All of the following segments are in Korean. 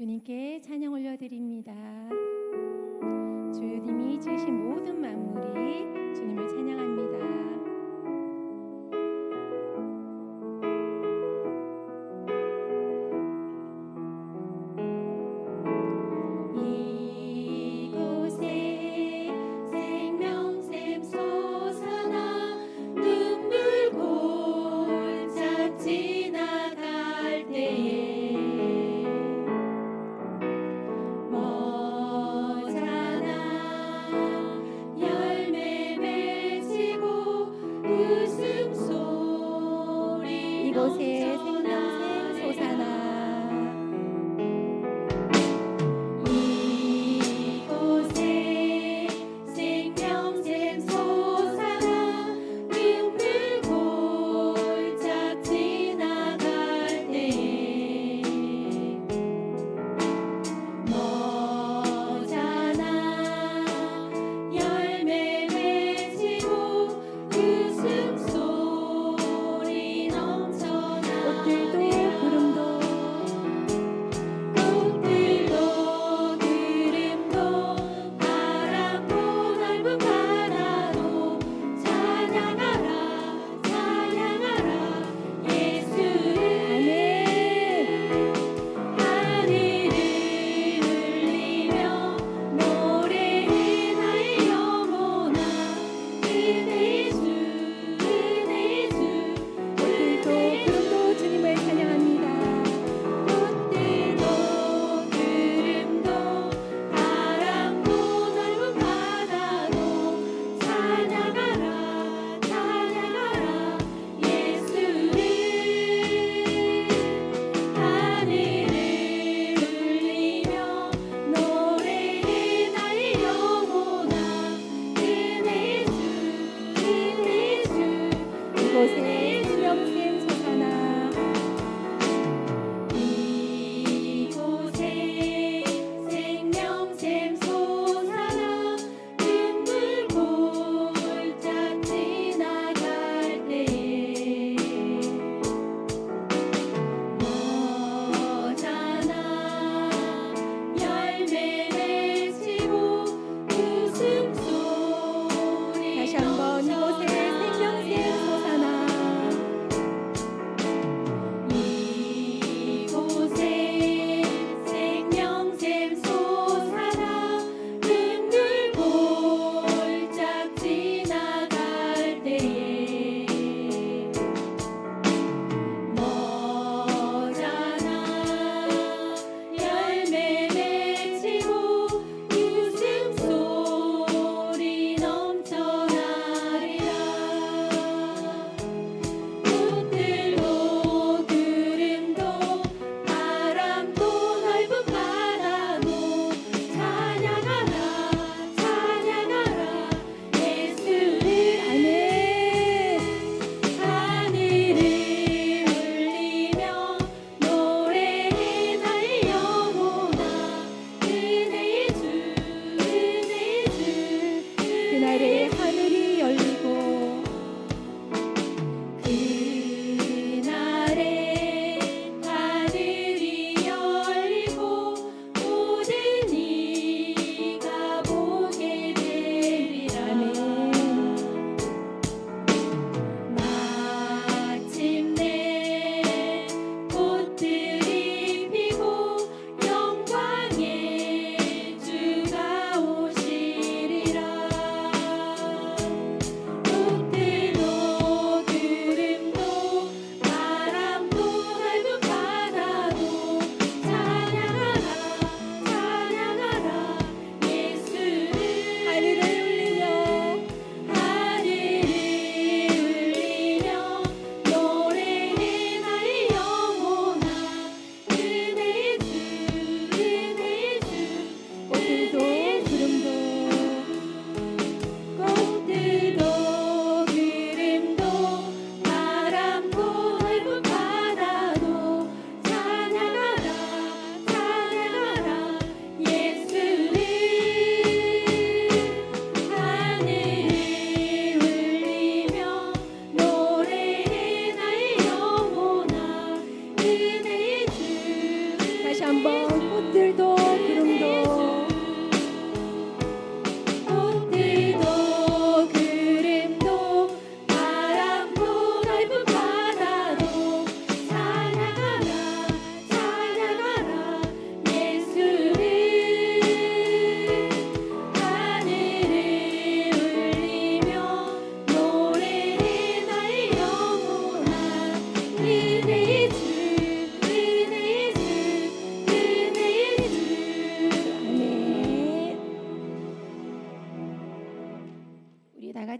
주님께 찬양 올려드립니다. 주님이 지으신 모든 만물이 주님을 찬양합니다. 지나갈 때에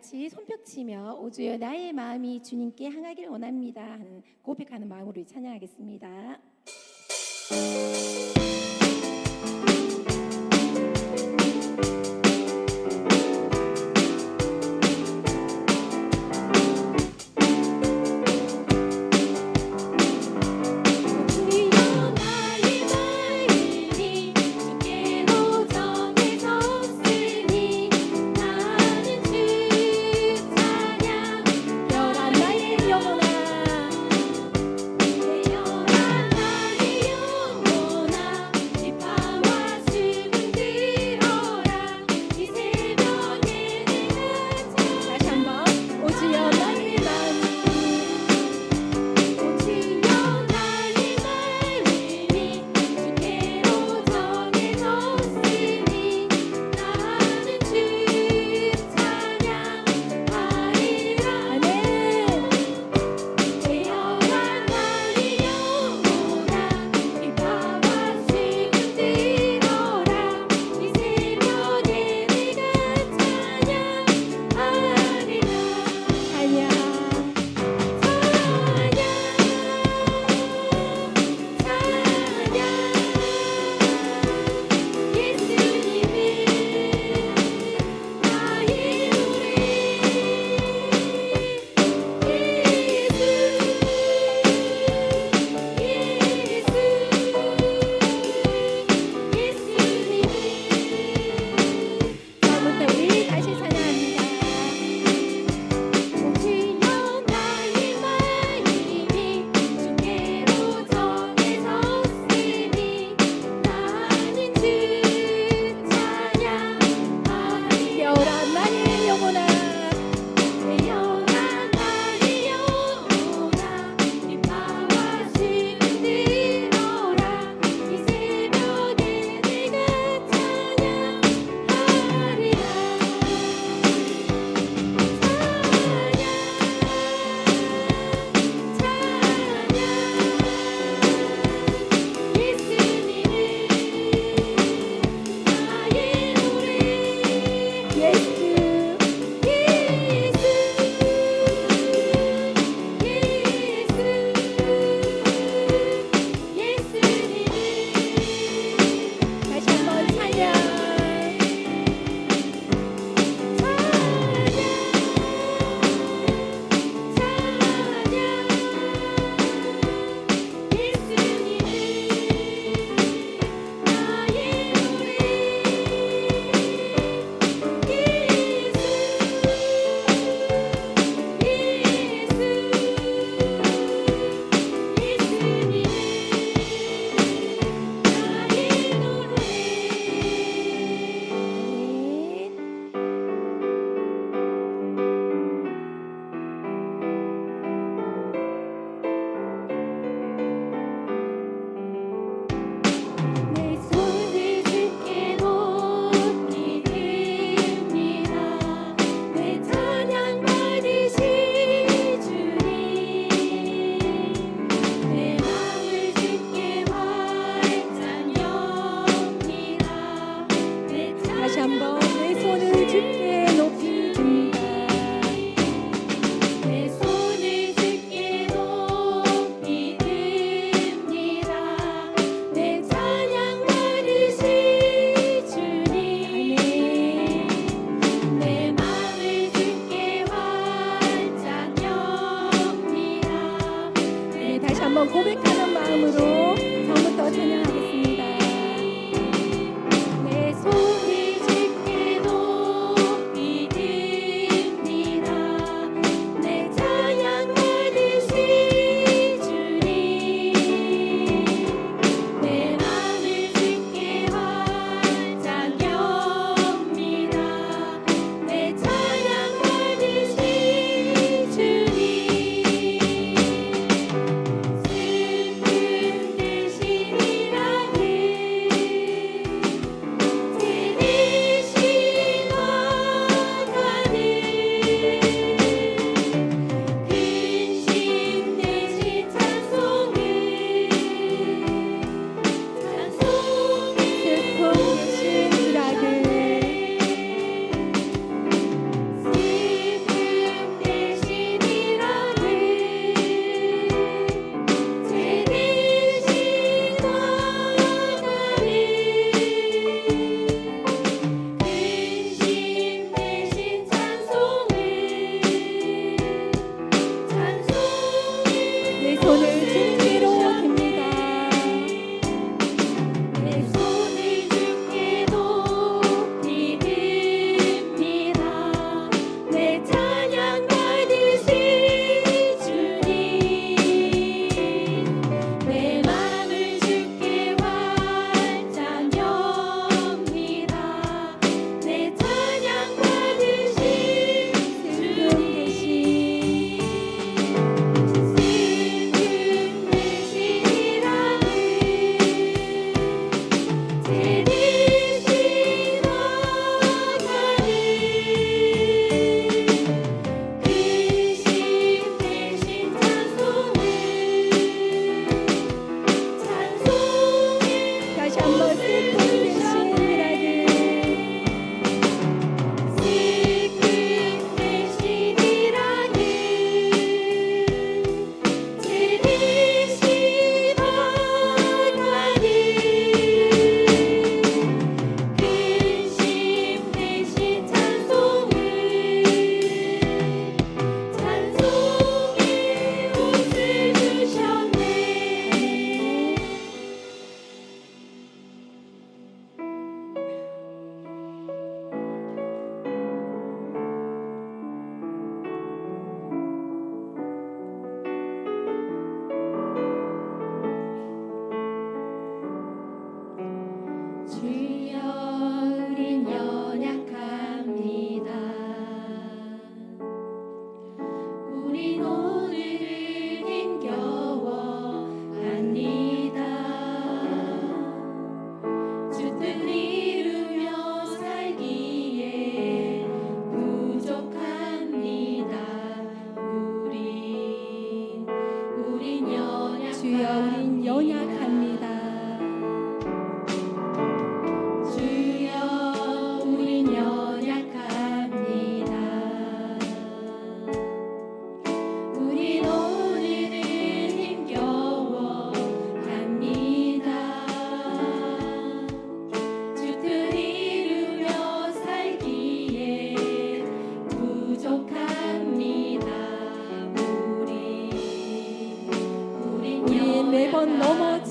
같이 손뼉치며 오주여 나의 마음이 주님께 향하길 원합니다 하는 고백하는 마음으로 찬양하겠습니다. 영원한 나의 영혼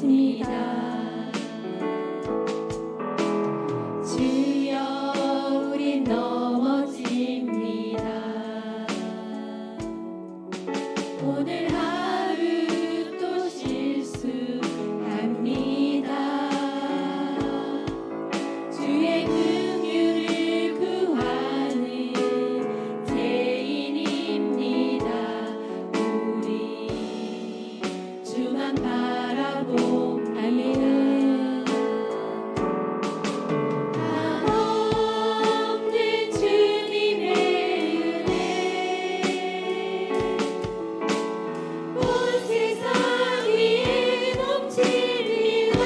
기도하겠습니다. 주여 우린 넘어집니다. 오늘 하루 또 실수합니다. 주의 긍휼을 구하는 죄인입니다. 우리 주만 바라봅니다. 한없는 주님의 은혜 온 세상 위에 넘치리라.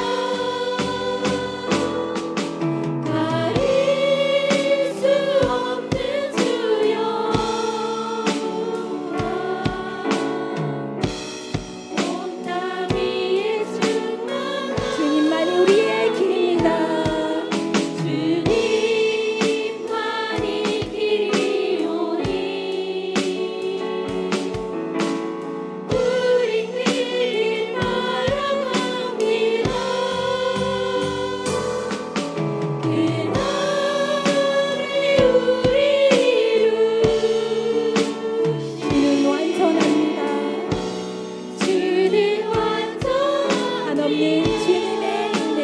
가릴 수 없는 주여 온 땅 위에 충만한 주님만이 우리의 길입니다. 주님만이 길이오니 우리 길 따라갑니다. 그날에 주는 완전합니다. 주는 완전 한없는 주님의 은혜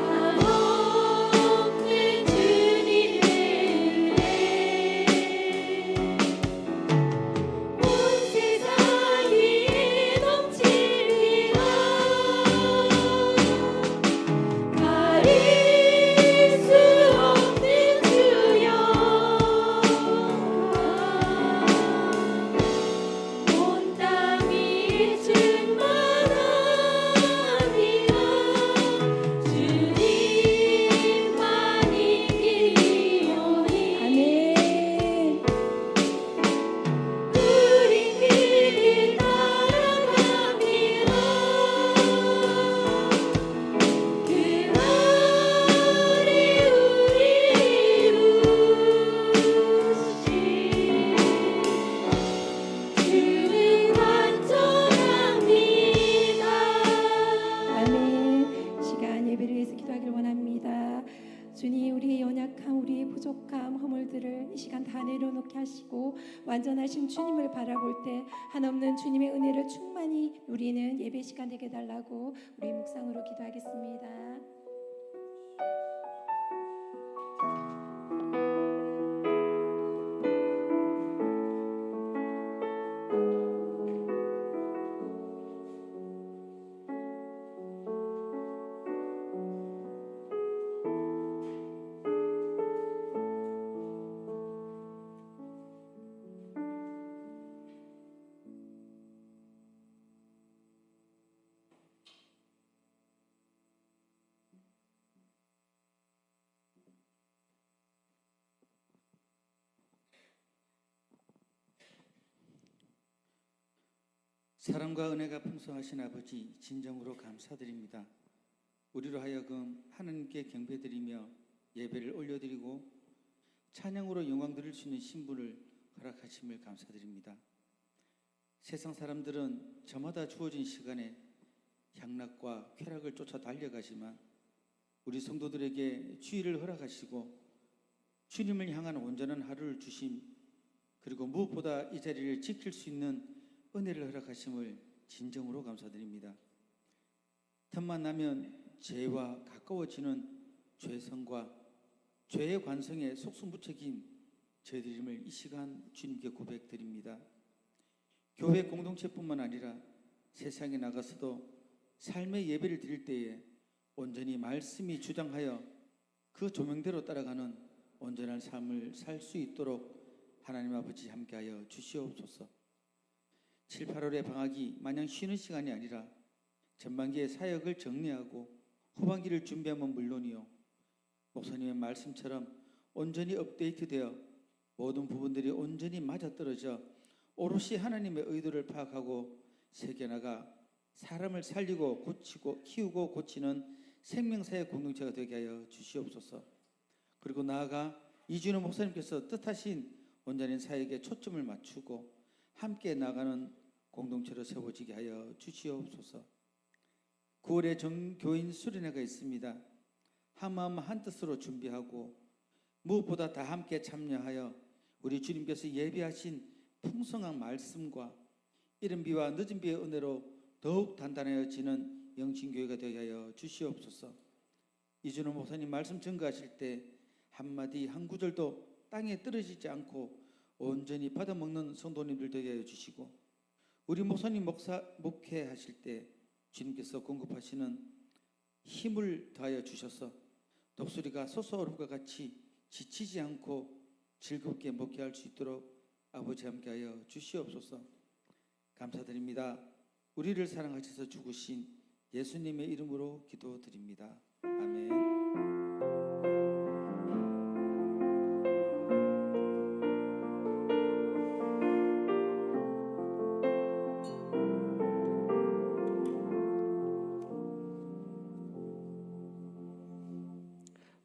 한없는 주님의 은혜 온 세상 위에 넘치리라. 가릴 수 없는 주여 온 땅 위에 충만합니다. 주님만이 길이오니 아멘. 우리 길 따라갑니다. 그날에 우리 이루시 주는 완전합니다. 아멘. 시간 예배를 위해서 기도하기를 원합니다. 주님, 우리의 연약함, 우리의 부족함, 허물들을 이 시간 다 내려놓게 하시고 완전하신 주님을 바라볼 때 한없는 주님의 은혜를 충만히 누리는 예배 시간 되게 달라고 우리 묵상으로 기도하겠습니다. 사랑과 은혜가 풍성하신 아버지, 진정으로 감사드립니다. 우리로 하여금 하나님께 경배드리며 예배를 올려드리고 찬양으로 영광 드릴 수 있는 신분을 허락하심을 감사드립니다. 세상 사람들은 저마다 주어진 시간에 향락과 쾌락을 쫓아 달려가지만 우리 성도들에게 주의를 허락하시고 주님을 향한 온전한 하루를 주심, 그리고 무엇보다 이 자리를 지킬 수 있는 은혜를 허락하심을 진정으로 감사드립니다. 틈만 나면 죄와 가까워지는 죄성과 죄의 관성에 속수무책인 저희들임을 이 시간 주님께 고백드립니다. 교회 공동체뿐만 아니라 세상에 나가서도 삶의 예배를 드릴 때에 온전히 말씀이 주장하여 그 조명대로 따라가는 온전한 삶을 살 수 있도록 하나님 아버지 함께하여 주시옵소서. 7, 8월의 방학이 마냥 쉬는 시간이 아니라 전반기의 사역을 정리하고 후반기를 준비하면 물론이요, 목사님의 말씀처럼 온전히 업데이트되어 모든 부분들이 온전히 맞아떨어져 오롯이 하나님의 의도를 파악하고 새겨나가 사람을 살리고 고치고 키우고 고치는 생명사의 공동체가 되게 하여 주시옵소서. 그리고 나아가 이준호 목사님께서 뜻하신 온전한 사역에 초점을 맞추고 함께 나가는 공동체로 세워지게 하여 주시옵소서. 9월에 정교인 수련회가 있습니다. 한마음 한뜻으로 준비하고 무엇보다 다 함께 참여하여 우리 주님께서 예비하신 풍성한 말씀과 이른 비와 늦은 비의 은혜로 더욱 단단해지는 영신교회가 되게 하여 주시옵소서. 이준호 목사님 말씀 전가하실 때 한마디 한 구절도 땅에 떨어지지 않고 온전히 받아먹는 성도님들 되게 하여 주시고, 우리 목사님 목회하실 때 주님께서 공급하시는 힘을 더하여 주셔서 독수리가 솟아오름과 같이 지치지 않고 즐겁게 목회할 수 있도록 아버지 함께하여 주시옵소서. 감사드립니다. 우리를 사랑하셔서 죽으신 예수님의 이름으로 기도드립니다. 아멘.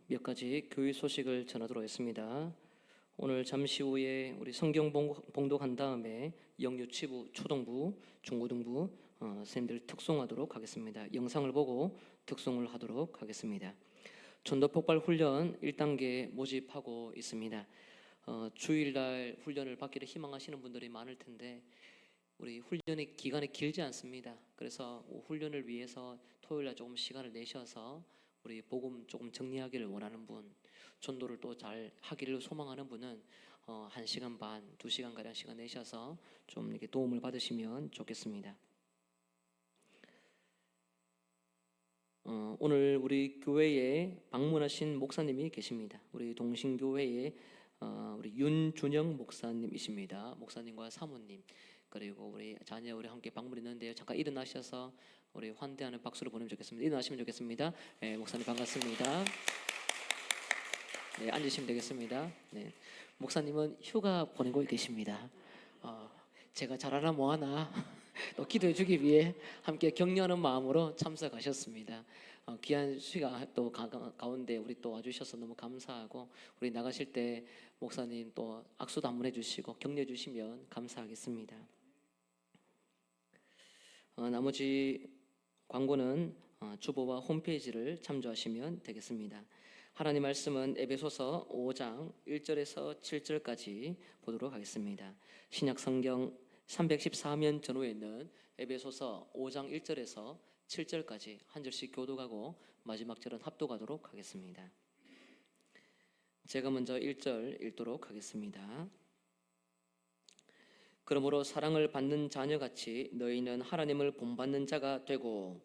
몇 가지 교회 소식을 전하도록 하겠습니다. 오늘 잠시 후에 우리 성경 봉독한 다음에 영유치부, 초등부, 중고등부 선생님들 특송하도록 하겠습니다. 영상을 보고 특송을 하도록 하겠습니다. 전도 폭발 훈련 1단계 모집하고 있습니다. 주일날 훈련을 받기를 희망하시는 분들이 많을 텐데 우리 훈련의 기간이 길지 않습니다. 그래서 훈련을 위해서 토요일날 조금 시간을 내셔서 우리 복음 조금 정리하기를 원하는 분, 전도를 또 잘 하기를 소망하는 분은 1시간 반, 2시간 가량 시간 내셔서 좀 이렇게 도움을 받으시면 좋겠습니다. 오늘 우리 교회에 방문하신 목사님이 계십니다. 우리 동신교회의 우리 윤준영 목사님이십니다. 목사님과 사모님, 그리고 우리 자녀 함께 방문했는데요. 잠깐 일어나셔서 우리 환대하는 박수를 보내면 좋겠습니다. 일어나시면 좋겠습니다. 네, 목사님 반갑습니다. 네, 앉으시면 되겠습니다. 네, 목사님은 휴가 보내고 계십니다. 제가 잘하나 뭐하나 또 기도해주기 위해 함께 격려하는 마음으로 참석하셨습니다. 귀한 시간 또 가운데 우리 또 와주셔서 너무 감사하고, 우리 나가실 때 목사님 또 악수도 한번 해주시고 격려해 주시면 감사하겠습니다. 나머지 광고는 주보와 홈페이지를 참조하시면 되겠습니다. 하나님 말씀은 에베소서 5장 1절에서 7절까지 보도록 하겠습니다. 신약 성경 314면 전후에 있는 에베소서 5장 1절에서 7절까지 한 절씩 교독하고 마지막 절은 합독하도록 하겠습니다. 제가 먼저 1절 읽도록 하겠습니다. 그러므로 사랑을 받는 자녀같이 너희는 하나님을 본받는 자가 되고,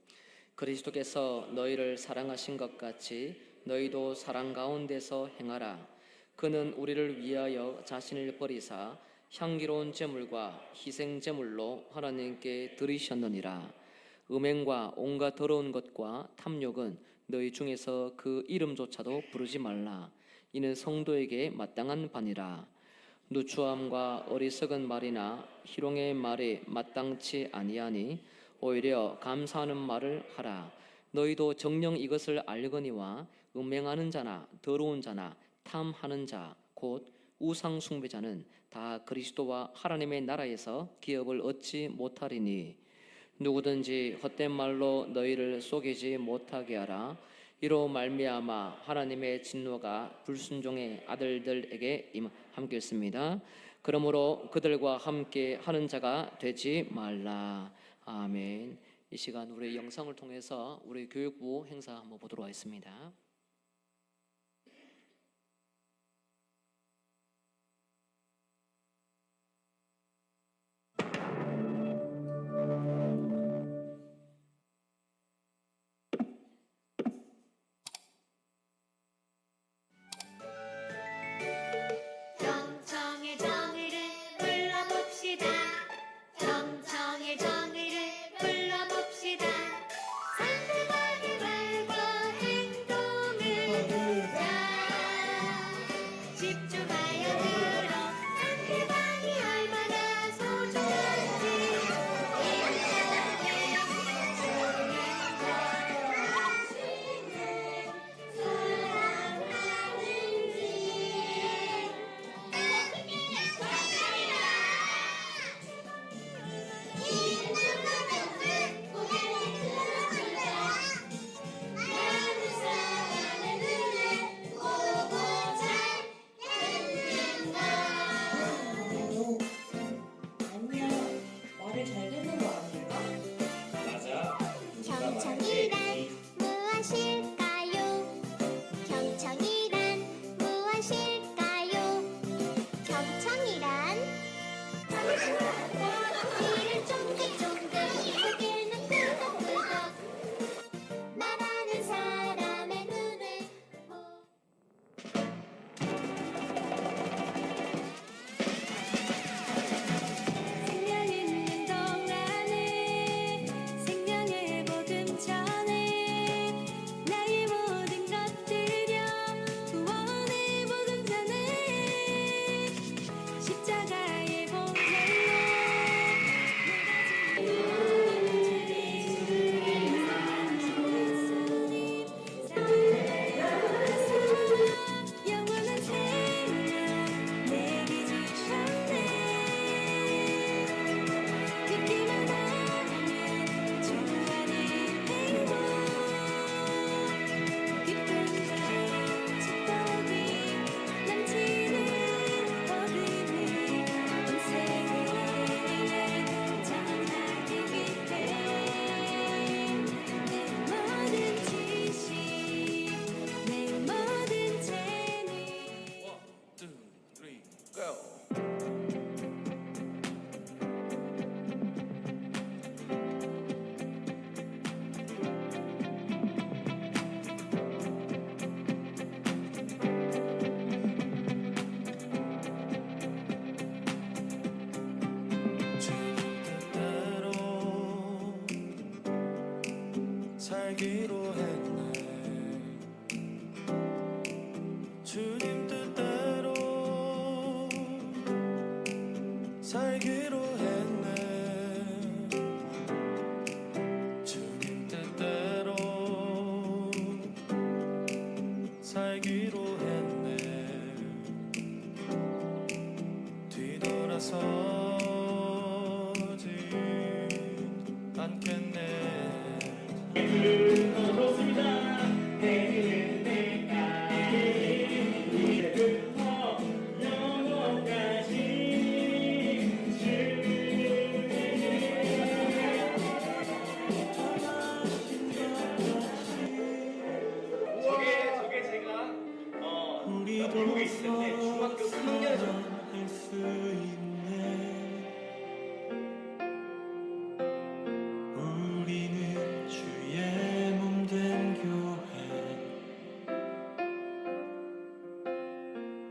그리스도께서 너희를 사랑하신 것 같이 너희도 사랑 가운데서 행하라. 그는 우리를 위하여 자신을 버리사 향기로운 제물과 희생 제물로 하나님께 드리셨느니라. 음행과 온갖 더러운 것과 탐욕은 너희 중에서 그 이름조차도 부르지 말라. 이는 성도에게 마땅한 바니라. 누추함과 어리석은 말이나 희롱의 말이 마땅치 아니하니 오히려 감사하는 말을 하라. 너희도 정녕 이것을 알거니와 음행하는 자나 더러운 자나 탐하는 자 곧 우상 숭배자는 다 그리스도와 하나님의 나라에서 기업을 얻지 못하리니, 누구든지 헛된 말로 너희를 속이지 못하게 하라. 이로 말미암아 하나님의 진노가 불순종의 아들들에게 함께했습니다. 그러므로 그들과 함께 하는 자가 되지 말라. 아멘. 이 시간 우리 영상을 통해서 우리 교육부 행사 한번 보도록 하겠습니다. 경청의 정의를 불러봅시다. 경청의 정의를 불러봅시다. 상대방의 말과 행동 무엇일까요? 경청이란 귀를 쫑긋쫑긋 고개는 끄덕끄덕 말하는 사람의 눈을 생명 있는 동안에 생명의 복음 전해 나의 모든 것들여 구원의 복음 전해 십자가의 보혈로 영원한 생명 내게 주셨네 믿기만 하면 주 안에 행복 기쁨과 축복이 넘치는 복음을 온 세계에 전하기 위해 내 모든 지식 내 모든 재능 뜻대로 살기로 했네. 주님 뜻대로 살기로 했네. 주님 뜻대로 살기로 했네. 뒤돌아서지 않겠네. 우리도 사랑할 수 있네. 우리는 주의 몸된 교회.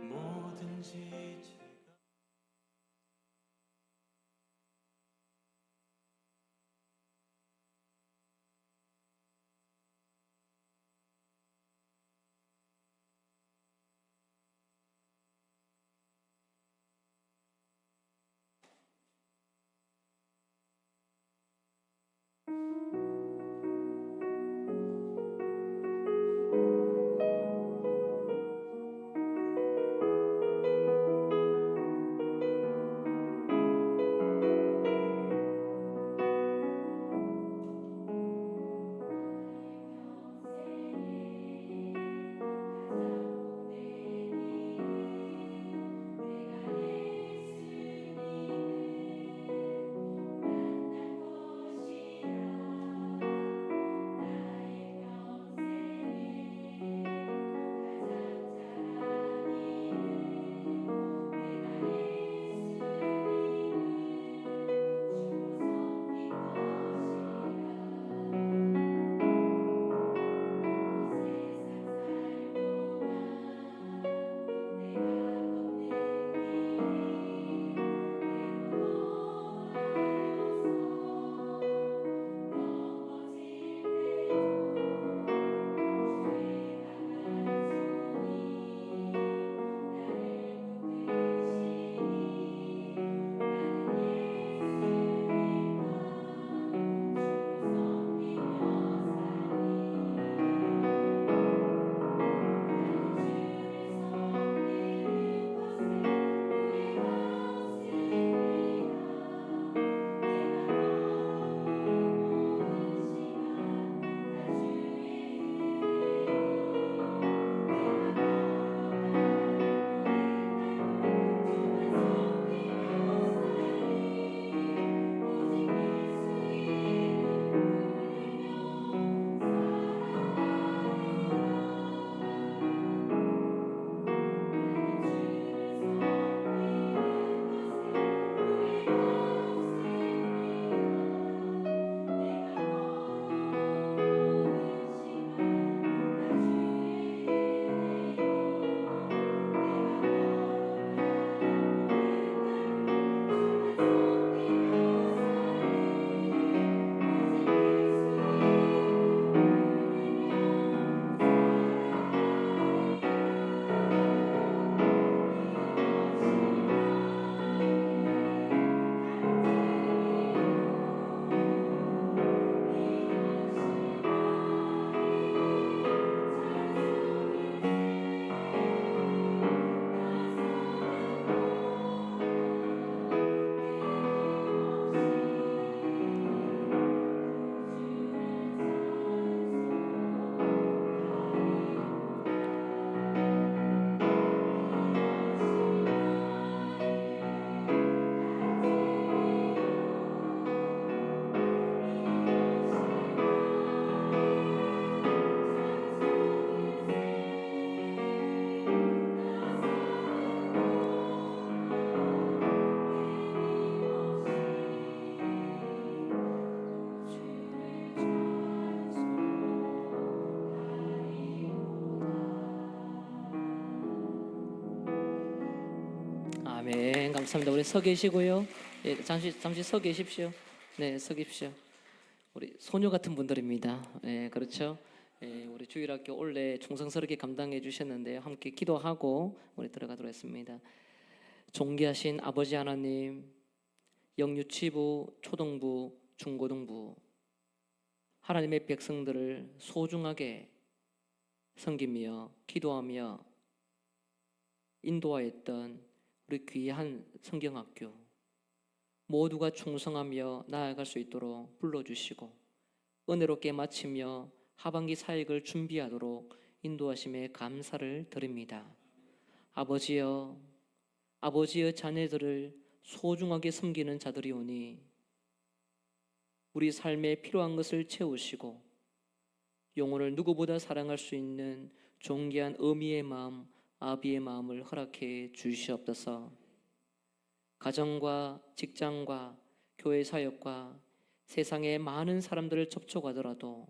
뭐든지 제가 아멘. 감사합니다. 우리 서 계시고요. 예, 잠시 서 계십시오. 네, 서 계십시오. 우리 소녀 같은 분들입니다. 예, 그렇죠. 예, 우리 주일학교 올해 충성스럽게 감당해 주셨는데 함께 기도하고 우리 들어가도록 했습니다. 존귀하신 아버지 하나님, 영유치부, 초등부, 중고등부 하나님의 백성들을 소중하게 섬기며 기도하며 인도하였던 우리 귀한 성경학교 모두가 충성하며 나아갈 수 있도록 불러주시고 은혜롭게 마치며 하반기 사역을 준비하도록 인도하심에 감사를 드립니다. 아버지여 자녀들을 소중하게 섬기는 자들이오니 우리 삶에 필요한 것을 채우시고 영혼을 누구보다 사랑할 수 있는 존귀한 어미의 마음, 아비의 마음을 허락해 주시옵소서. 가정과 직장과 교회 사역과 세상의 많은 사람들을 접촉하더라도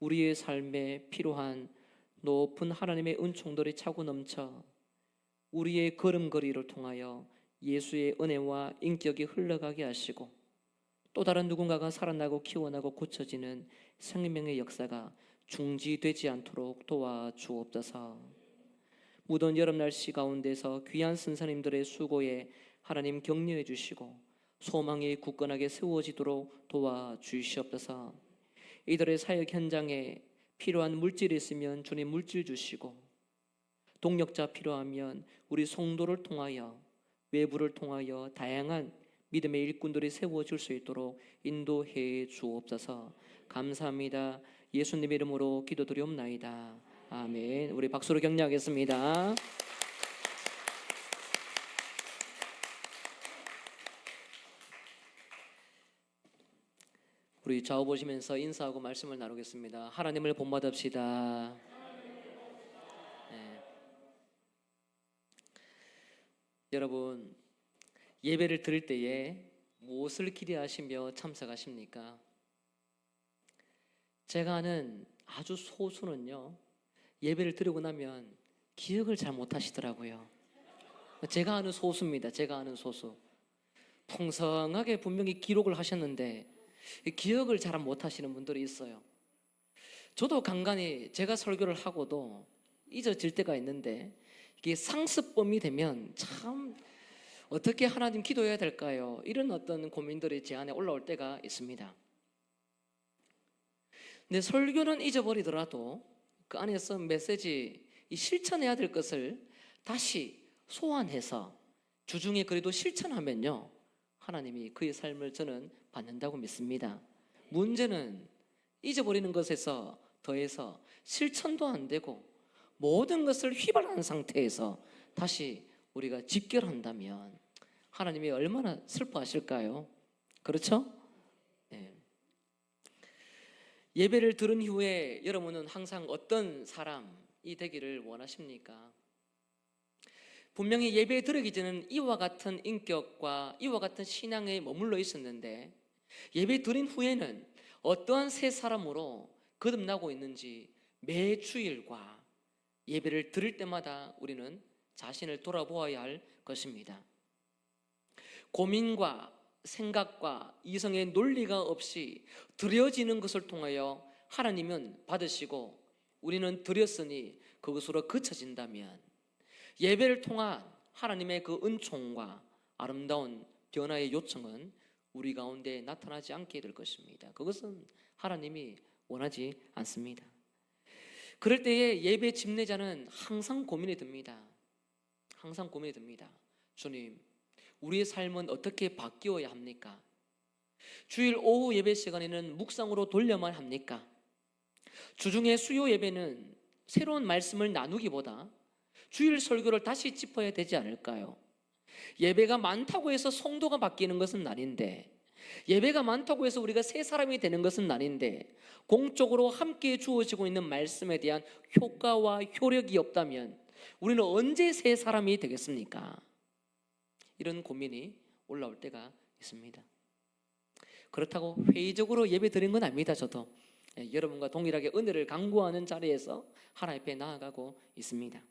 우리의 삶에 필요한 높은 하나님의 은총들이 차고 넘쳐 우리의 걸음걸이를 통하여 예수의 은혜와 인격이 흘러가게 하시고 또 다른 누군가가 살아나고 키워나고 고쳐지는 생명의 역사가 중지되지 않도록 도와주옵소서. 무더운 여름 날씨 가운데서 귀한 선생님들의 수고에 하나님 격려해 주시고 소망이 굳건하게 세워지도록 도와주시옵소서. 이들의 사역 현장에 필요한 물질이 있으면 주님 물질 주시고 동력자 필요하면 우리 성도를 통하여 외부를 통하여 다양한 믿음의 일꾼들이 세워질 수 있도록 인도해 주옵소서. 감사합니다. 예수님 이름으로 기도드리옵나이다. 아멘. 우리 박수로 격려하겠습니다. 우리 좌우 보시면서 인사하고 말씀을 나누겠습니다. 하나님을 본받읍시다. 네. 여러분, 예배를 드릴 때에 무엇을 기대하시며 참석하십니까? 제가 아는 아주 소수는요, 예배를 드리고 나면 기억을 잘 못하시더라고요. 제가 아는 소수입니다. 제가 아는 소수. 풍성하게 분명히 기록을 하셨는데 기억을 잘 못하시는 분들이 있어요. 저도 간간히 제가 설교를 하고도 잊어질 때가 있는데 이게 상습범이 되면 참 어떻게 하나님 기도해야 될까요? 이런 어떤 고민들이 제 안에 올라올 때가 있습니다. 근데 설교는 잊어버리더라도 그 안에서 메시지, 이 실천해야 될 것을 다시 소환해서 주중에 그래도 실천하면요, 하나님이 그의 삶을 저는 받는다고 믿습니다. 문제는 잊어버리는 것에서 더해서 실천도 안 되고 모든 것을 휘발한 상태에서 다시 우리가 집결한다면 하나님이 얼마나 슬퍼하실까요? 그렇죠? 네. 예배를 들은 후에 여러분은 항상 어떤 사람이 되기를 원하십니까? 분명히 예배 드리기 전에는 이와 같은 인격과 이와 같은 신앙에 머물러 있었는데 예배 드린 후에는 어떠한 새 사람으로 거듭나고 있는지 매 주일과 예배를 드릴 때마다 우리는 자신을 돌아보아야 할 것입니다. 고민과 생각과 이성의 논리가 없이 드려지는 것을 통하여 하나님은 받으시고 우리는 드렸으니 그것으로 그쳐진다면 예배를 통한 하나님의 그 은총과 아름다운 변화의 요청은 우리 가운데 나타나지 않게 될 것입니다. 그것은 하나님이 원하지 않습니다. 그럴 때에 예배 집례자는 항상 고민이 듭니다. 항상 고민이 듭니다. 주님, 우리의 삶은 어떻게 바뀌어야 합니까? 주일 오후 예배 시간에는 묵상으로 돌려만 합니까? 주중에 수요 예배는 새로운 말씀을 나누기보다 주일 설교를 다시 짚어야 되지 않을까요? 예배가 많다고 해서 성도가 바뀌는 것은 아닌데, 예배가 많다고 해서 우리가 새 사람이 되는 것은 아닌데, 공적으로 함께 주어지고 있는 말씀에 대한 효과와 효력이 없다면 우리는 언제 새 사람이 되겠습니까? 이런 고민이 올라올 때가 있습니다. 그렇다고 회의적으로 예배 드린 건 아닙니다. 저도 여러분과 동일하게 은혜를 강구하는 자리에서 하나님 앞에 나아가고 있습니다.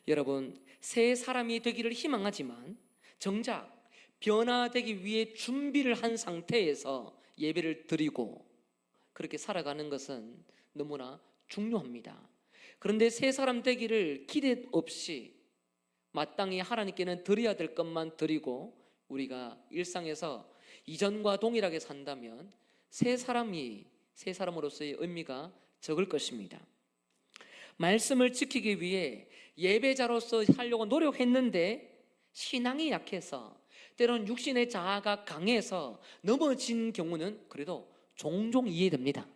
여러분, 새 사람이 되기를 희망하지만 정작 변화되기 위해 준비를 한 상태에서 예배를 드리고 그렇게 살아가는 것은 너무나 중요합니다. 그런데 새 사람 되기를 기대 없이 마땅히 하나님께는 드려야 될 것만 드리고 우리가 일상에서 이전과 동일하게 산다면 새 사람으로서의 의미가 적을 것입니다. 말씀을 지키기 위해 예배자로서 하려고 노력했는데 신앙이 약해서 때론 육신의 자아가 강해서 넘어진 경우는 그래도 종종 이해됩니다.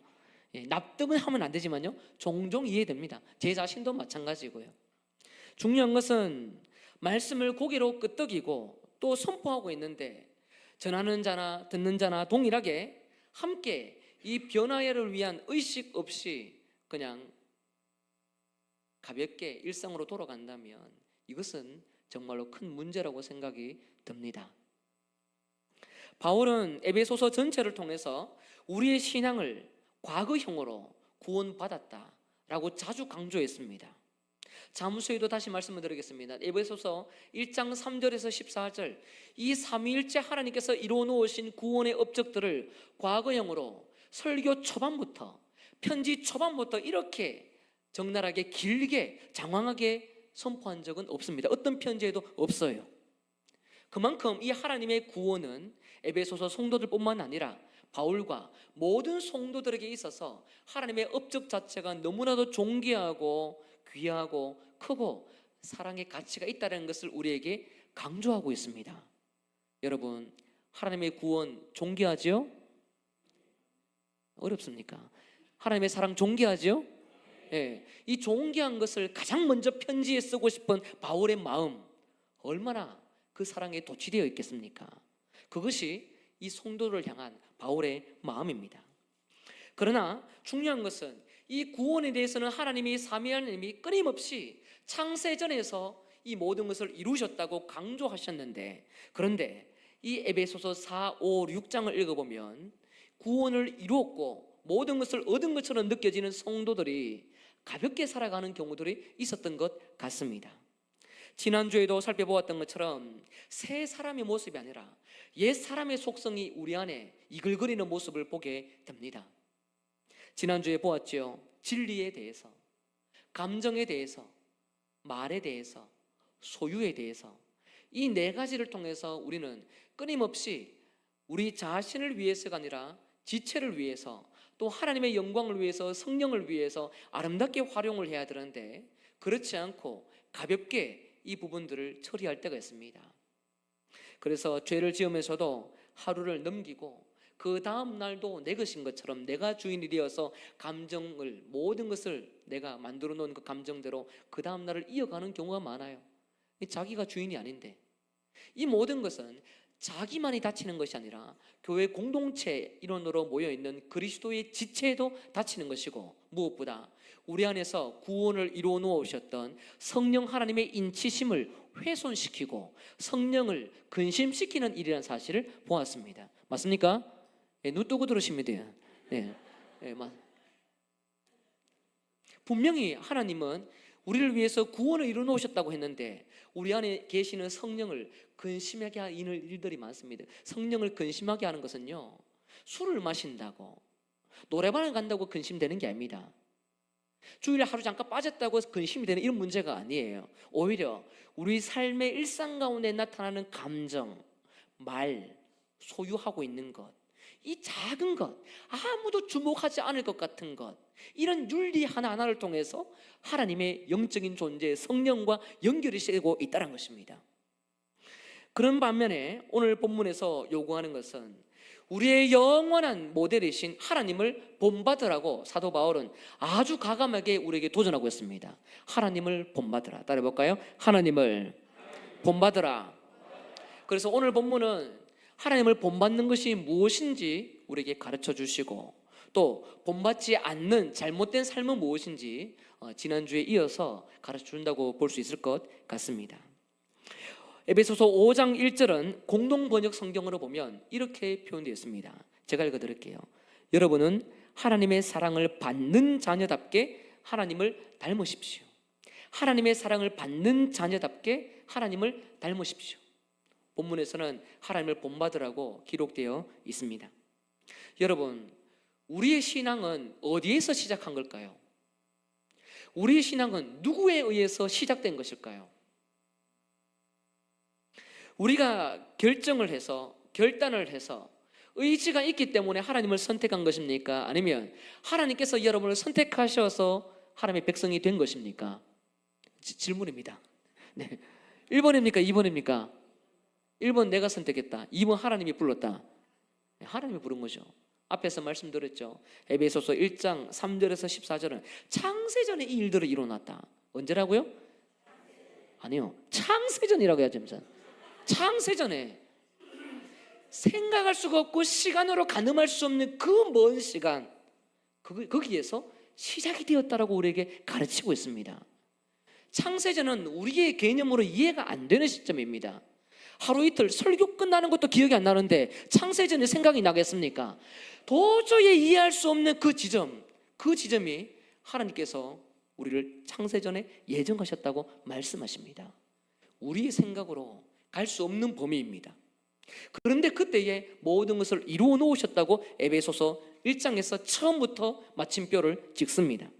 납득은 하면 안 되지만요, 종종 이해됩니다. 제 자신도 마찬가지고요. 중요한 것은 말씀을 고개로 끄덕이고 또 선포하고 있는데 전하는 자나 듣는 자나 동일하게 함께 이 변화를 위한 의식 없이 그냥 가볍게 일상으로 돌아간다면 이것은 정말로 큰 문제라고 생각이 듭니다. 바울은 에베소서 전체를 통해서 우리의 신앙을 과거형으로 구원받았다라고 자주 강조했습니다. 자무서에도 다시 말씀을 드리겠습니다. 에베소서 1장 3절에서 14절, 이 삼위일체 하나님께서 이루어 놓으신 구원의 업적들을 과거형으로 설교 초반부터, 편지 초반부터 이렇게 적나라하게 길게 장황하게 선포한 적은 없습니다. 어떤 편지에도 없어요. 그만큼 이 하나님의 구원은 에베소서 성도들뿐만 아니라 바울과 모든 성도들에게 있어서 하나님의 업적 자체가 너무나도 존귀하고 귀하고 크고 사랑의 가치가 있다는 것을 우리에게 강조하고 있습니다. 여러분, 하나님의 구원 존귀하지요? 어렵습니까? 하나님의 사랑 존귀하지요? 예, 이 존귀한 것을 가장 먼저 편지에 쓰고 싶은 바울의 마음, 얼마나 그 사랑에 도취되어 있겠습니까? 그것이 이 성도를 향한 바울의 마음입니다. 그러나 중요한 것은 이 구원에 대해서는 하나님이 삼위한 하나님이 끊임없이 창세전에서 이 모든 것을 이루셨다고 강조하셨는데, 그런데 이 에베소서 4, 5, 6장을 읽어보면 구원을 이루었고 모든 것을 얻은 것처럼 느껴지는 성도들이 가볍게 살아가는 경우들이 있었던 것 같습니다. 지난주에도 살펴보았던 것처럼 새 사람의 모습이 아니라 옛 사람의 속성이 우리 안에 이글거리는 모습을 보게 됩니다. 지난주에 보았죠. 진리에 대해서, 감정에 대해서, 말에 대해서, 소유에 대해서 이 네 가지를 통해서 우리는 끊임없이 우리 자신을 위해서가 아니라 지체를 위해서 또 하나님의 영광을 위해서 성령을 위해서 아름답게 활용을 해야 되는데 그렇지 않고 가볍게 이 부분들을 처리할 때가 있습니다. 그래서 죄를 지으면서도 하루를 넘기고 그 다음 날도 내 것인 것처럼 내가 주인이 되어서 감정을 모든 것을 내가 만들어 놓은 그 감정대로 그 다음 날을 이어가는 경우가 많아요. 자기가 주인이 아닌데 이 모든 것은 자기만이 다치는 것이 아니라 교회 공동체 일원으로 모여있는 그리스도의 지체에도 다치는 것이고 무엇보다 우리 안에서 구원을 이루어 놓으셨던 성령 하나님의 인치심을 훼손시키고 성령을 근심시키는 일이라는 사실을 보았습니다. 맞습니까? 네, 눈 뜨고 들으시면 돼요. 네, 분명히 하나님은 우리를 위해서 구원을 이루어 놓으셨다고 했는데 우리 안에 계시는 성령을 근심하게 하는 일들이 많습니다. 성령을 근심하게 하는 것은요, 술을 마신다고 노래방을 간다고 근심되는 게 아닙니다. 주일에 하루 잠깐 빠졌다고 근심이 되는 이런 문제가 아니에요. 오히려 우리 삶의 일상 가운데 나타나는 감정, 말, 소유하고 있는 것, 이 작은 것, 아무도 주목하지 않을 것 같은 것, 이런 윤리 하나하나를 통해서 하나님의 영적인 존재, 성령과 연결이 되고 있다는 것입니다. 그런 반면에 오늘 본문에서 요구하는 것은 우리의 영원한 모델이신 하나님을 본받으라고 사도 바울은 아주 과감하게 우리에게 도전하고 있습니다. 하나님을 본받으라. 따라해볼까요? 하나님을 본받으라. 그래서 오늘 본문은 하나님을 본받는 것이 무엇인지 우리에게 가르쳐 주시고 또 본받지 않는 잘못된 삶은 무엇인지 지난주에 이어서 가르쳐 준다고 볼 수 있을 것 같습니다. 에베소서 5장 1절은 공동번역 성경으로 보면 이렇게 표현되어 있습니다. 제가 읽어드릴게요. 여러분은 하나님의 사랑을 받는 자녀답게 하나님을 닮으십시오. 하나님의 사랑을 받는 자녀답게 하나님을 닮으십시오. 본문에서는 하나님을 본받으라고 기록되어 있습니다. 여러분, 우리의 신앙은 어디에서 시작한 걸까요? 우리의 신앙은 누구에 의해서 시작된 것일까요? 우리가 결정을 해서, 결단을 해서 의지가 있기 때문에 하나님을 선택한 것입니까? 아니면 하나님께서 여러분을 선택하셔서 하나님의 백성이 된 것입니까? 질문입니다. 네. 1번입니까? 2번입니까? 1번 내가 선택했다. 2번 하나님이 불렀다. 네, 하나님이 부른 거죠. 앞에서 말씀드렸죠. 에베소서 1장 3절에서 14절은 창세전에 이 일들을 이뤄놨다. 언제라고요? 아니요, 창세전이라고 해야죠. 창세전에 생각할 수가 없고 시간으로 가늠할 수 없는 그 먼 시간, 거기에서 시작이 되었다라고 우리에게 가르치고 있습니다. 창세전은 우리의 개념으로 이해가 안 되는 시점입니다. 하루 이틀 설교 끝나는 것도 기억이 안 나는데 창세전에 생각이 나겠습니까? 도저히 이해할 수 없는 그 지점이 하나님께서 우리를 창세전에 예정하셨다고 말씀하십니다. 우리의 생각으로 갈 수 없는 범위입니다. 그런데 그때에 모든 것을 이루어 놓으셨다고 에베소서 1장에서 처음부터 마침표를 찍습니다.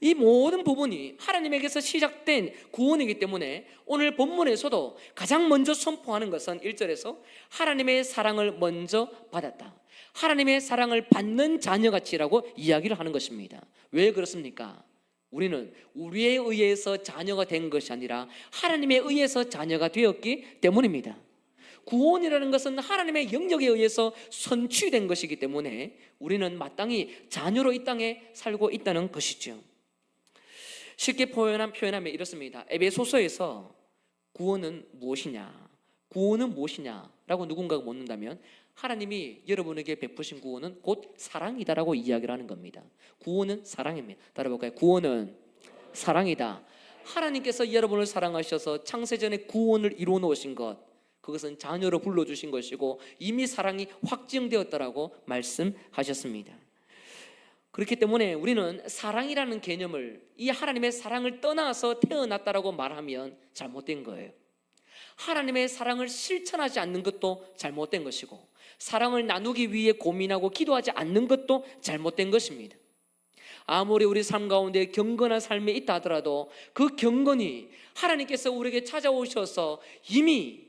이 모든 부분이 하나님에게서 시작된 구원이기 때문에 오늘 본문에서도 가장 먼저 선포하는 것은 1절에서 하나님의 사랑을 먼저 받았다, 하나님의 사랑을 받는 자녀같이라고 이야기를 하는 것입니다. 왜 그렇습니까? 우리는 우리에 의해서 자녀가 된 것이 아니라 하나님에 의해서 자녀가 되었기 때문입니다. 구원이라는 것은 하나님의 영역에 의해서 선취된 것이기 때문에 우리는 마땅히 자녀로 이 땅에 살고 있다는 것이죠. 쉽게 표현하면 이렇습니다. 에베소서에서 구원은 무엇이냐, 구원은 무엇이냐라고 누군가가 묻는다면 하나님이 여러분에게 베푸신 구원은 곧 사랑이다라고 이야기를 하는 겁니다. 구원은 사랑입니다. 따라볼까요? 구원은 사랑이다. 하나님께서 여러분을 사랑하셔서 창세전에 구원을 이루어 놓으신 것, 그것은 자녀로 불러주신 것이고 이미 사랑이 확증되었다라고 말씀하셨습니다. 그렇기 때문에 우리는 사랑이라는 개념을, 이 하나님의 사랑을 떠나서 태어났다라고 말하면 잘못된 거예요. 하나님의 사랑을 실천하지 않는 것도 잘못된 것이고 사랑을 나누기 위해 고민하고 기도하지 않는 것도 잘못된 것입니다. 아무리 우리 삶 가운데 경건한 삶이 있다 하더라도 그 경건이 하나님께서 우리에게 찾아오셔서 이미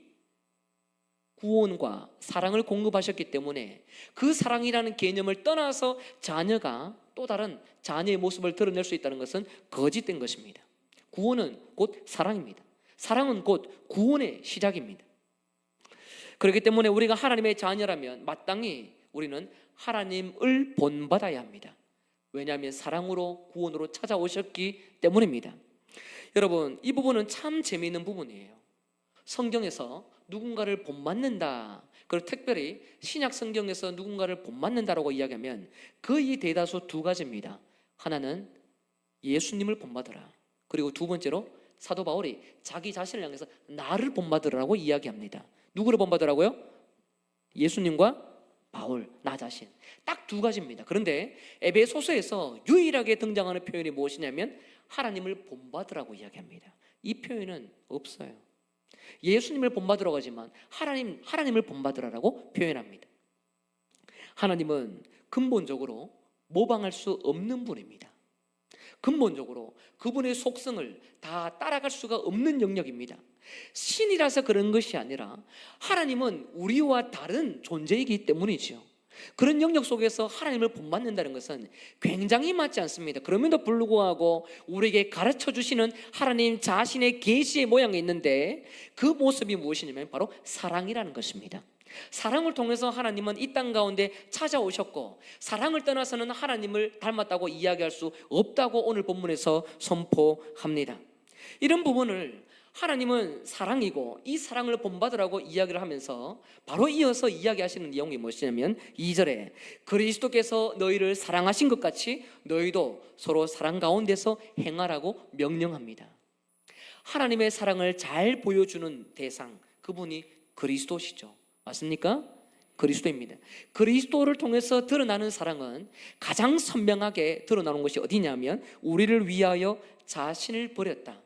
구원과 사랑을 공급하셨기 때문에 그 사랑이라는 개념을 떠나서 자녀가 또 다른 자녀의 모습을 드러낼 수 있다는 것은 거짓된 것입니다. 구원은 곧 사랑입니다. 사랑은 곧 구원의 시작입니다. 그렇기 때문에 우리가 하나님의 자녀라면 마땅히 우리는 하나님을 본받아야 합니다. 왜냐하면 사랑으로 구원으로 찾아오셨기 때문입니다. 여러분, 이 부분은 참 재미있는 부분이에요. 성경에서 누군가를 본받는다, 그리고 특별히 신약 성경에서 누군가를 본받는다라고 이야기하면 거의 대다수 두 가지입니다. 하나는 예수님을 본받으라, 그리고 두 번째로 사도 바울이 자기 자신을 향해서 나를 본받으라고 이야기합니다. 누구를 본받으라고요? 예수님과 바울, 나 자신. 딱 두 가지입니다. 그런데 에베소서에서 유일하게 등장하는 표현이 무엇이냐면 하나님을 본받으라고 이야기합니다. 이 표현은 없어요. 예수님을 본받으라고 하지만 하나님을 본받으라고 표현합니다. 하나님은 근본적으로 모방할 수 없는 분입니다. 근본적으로 그분의 속성을 다 따라갈 수가 없는 영역입니다. 신이라서 그런 것이 아니라 하나님은 우리와 다른 존재이기 때문이죠. 그런 영역 속에서 하나님을 본받는다는 것은 굉장히 맞지 않습니다. 그럼에도 불구하고 우리에게 가르쳐 주시는 하나님 자신의 계시의 모양이 있는데 그 모습이 무엇이냐면 바로 사랑이라는 것입니다. 사랑을 통해서 하나님은 이 땅 가운데 찾아오셨고 사랑을 떠나서는 하나님을 닮았다고 이야기할 수 없다고 오늘 본문에서 선포합니다. 이런 부분을 하나님은 사랑이고 이 사랑을 본받으라고 이야기를 하면서 바로 이어서 이야기하시는 내용이 무엇이냐면 2절에 그리스도께서 너희를 사랑하신 것 같이 너희도 서로 사랑 가운데서 행하라고 명령합니다. 하나님의 사랑을 잘 보여주는 대상, 그분이 그리스도시죠. 맞습니까? 그리스도입니다. 그리스도를 통해서 드러나는 사랑은 가장 선명하게 드러나는 것이 어디냐면 우리를 위하여 자신을 버렸다.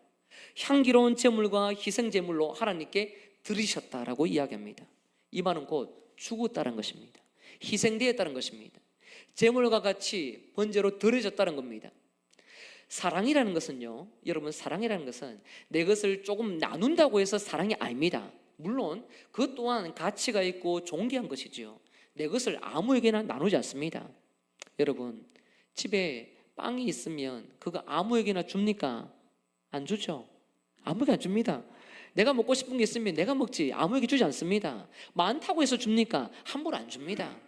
향기로운 제물과 희생 제물로 하나님께 드리셨다라고 이야기합니다. 이 말은 곧 죽었다는 것입니다. 희생되었다는 것입니다. 제물과 같이 번제로 드려졌다는 겁니다. 사랑이라는 것은요, 여러분, 사랑이라는 것은 내 것을 조금 나눈다고 해서 사랑이 아닙니다. 물론 그것 또한 가치가 있고 존귀한 것이지요. 내 것을 아무에게나 나누지 않습니다. 여러분, 집에 빵이 있으면 그거 아무에게나 줍니까? 안 주죠. 아무에게 안 줍니다. 내가 먹고 싶은 게 있으면 내가 먹지 아무에게 주지 않습니다. 많다고 해서 줍니까? 함부로 안 줍니다.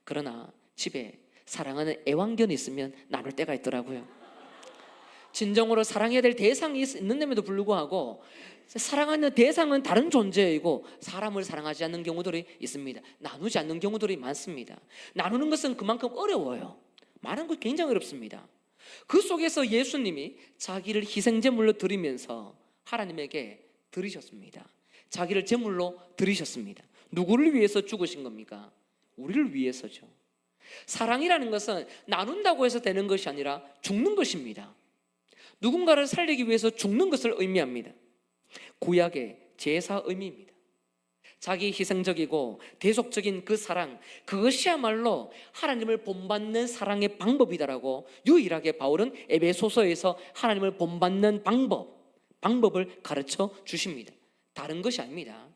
그러나 집에 사랑하는 애완견이 있으면 나눌 때가 있더라고요. 진정으로 사랑해야 될 대상이 있는데도 불구하고 사랑하는 대상은 다른 존재이고 사람을 사랑하지 않는 경우들이 있습니다. 나누지 않는 경우들이 많습니다. 나누는 것은 그만큼 어려워요. 많은 것 굉장히 어렵습니다. 그 속에서 예수님이 자기를 희생제물로 드리면서 하나님에게 드리셨습니다. 자기를 제물로 드리셨습니다. 누구를 위해서 죽으신 겁니까? 우리를 위해서죠. 사랑이라는 것은 나눈다고 해서 되는 것이 아니라 죽는 것입니다. 누군가를 살리기 위해서 죽는 것을 의미합니다. 구약의 제사 의미입니다. 자기 희생적이고 대속적인 그 사랑, 그것이야말로 하나님을 본받는 사랑의 방법이다라고 유일하게 바울은 에베소서에서 하나님을 본받는 방법을 가르쳐 주십니다. 다른 것이 아닙니다.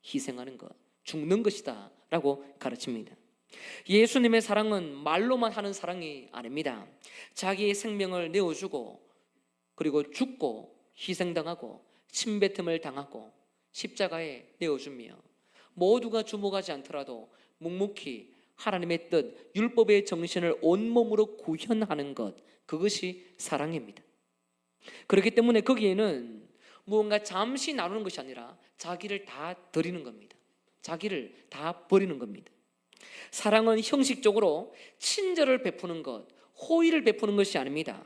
희생하는 것, 죽는 것이다 라고 가르칩니다. 예수님의 사랑은 말로만 하는 사랑이 아닙니다. 자기의 생명을 내어주고 그리고 죽고 희생당하고 침뱉음을 당하고 십자가에 내어주며 모두가 주목하지 않더라도 묵묵히 하나님의 뜻, 율법의 정신을 온몸으로 구현하는 것, 그것이 사랑입니다. 그렇기 때문에 거기에는 무언가 잠시 나누는 것이 아니라 자기를 다 드리는 겁니다. 자기를 다 버리는 겁니다. 사랑은 형식적으로 친절을 베푸는 것, 호의를 베푸는 것이 아닙니다.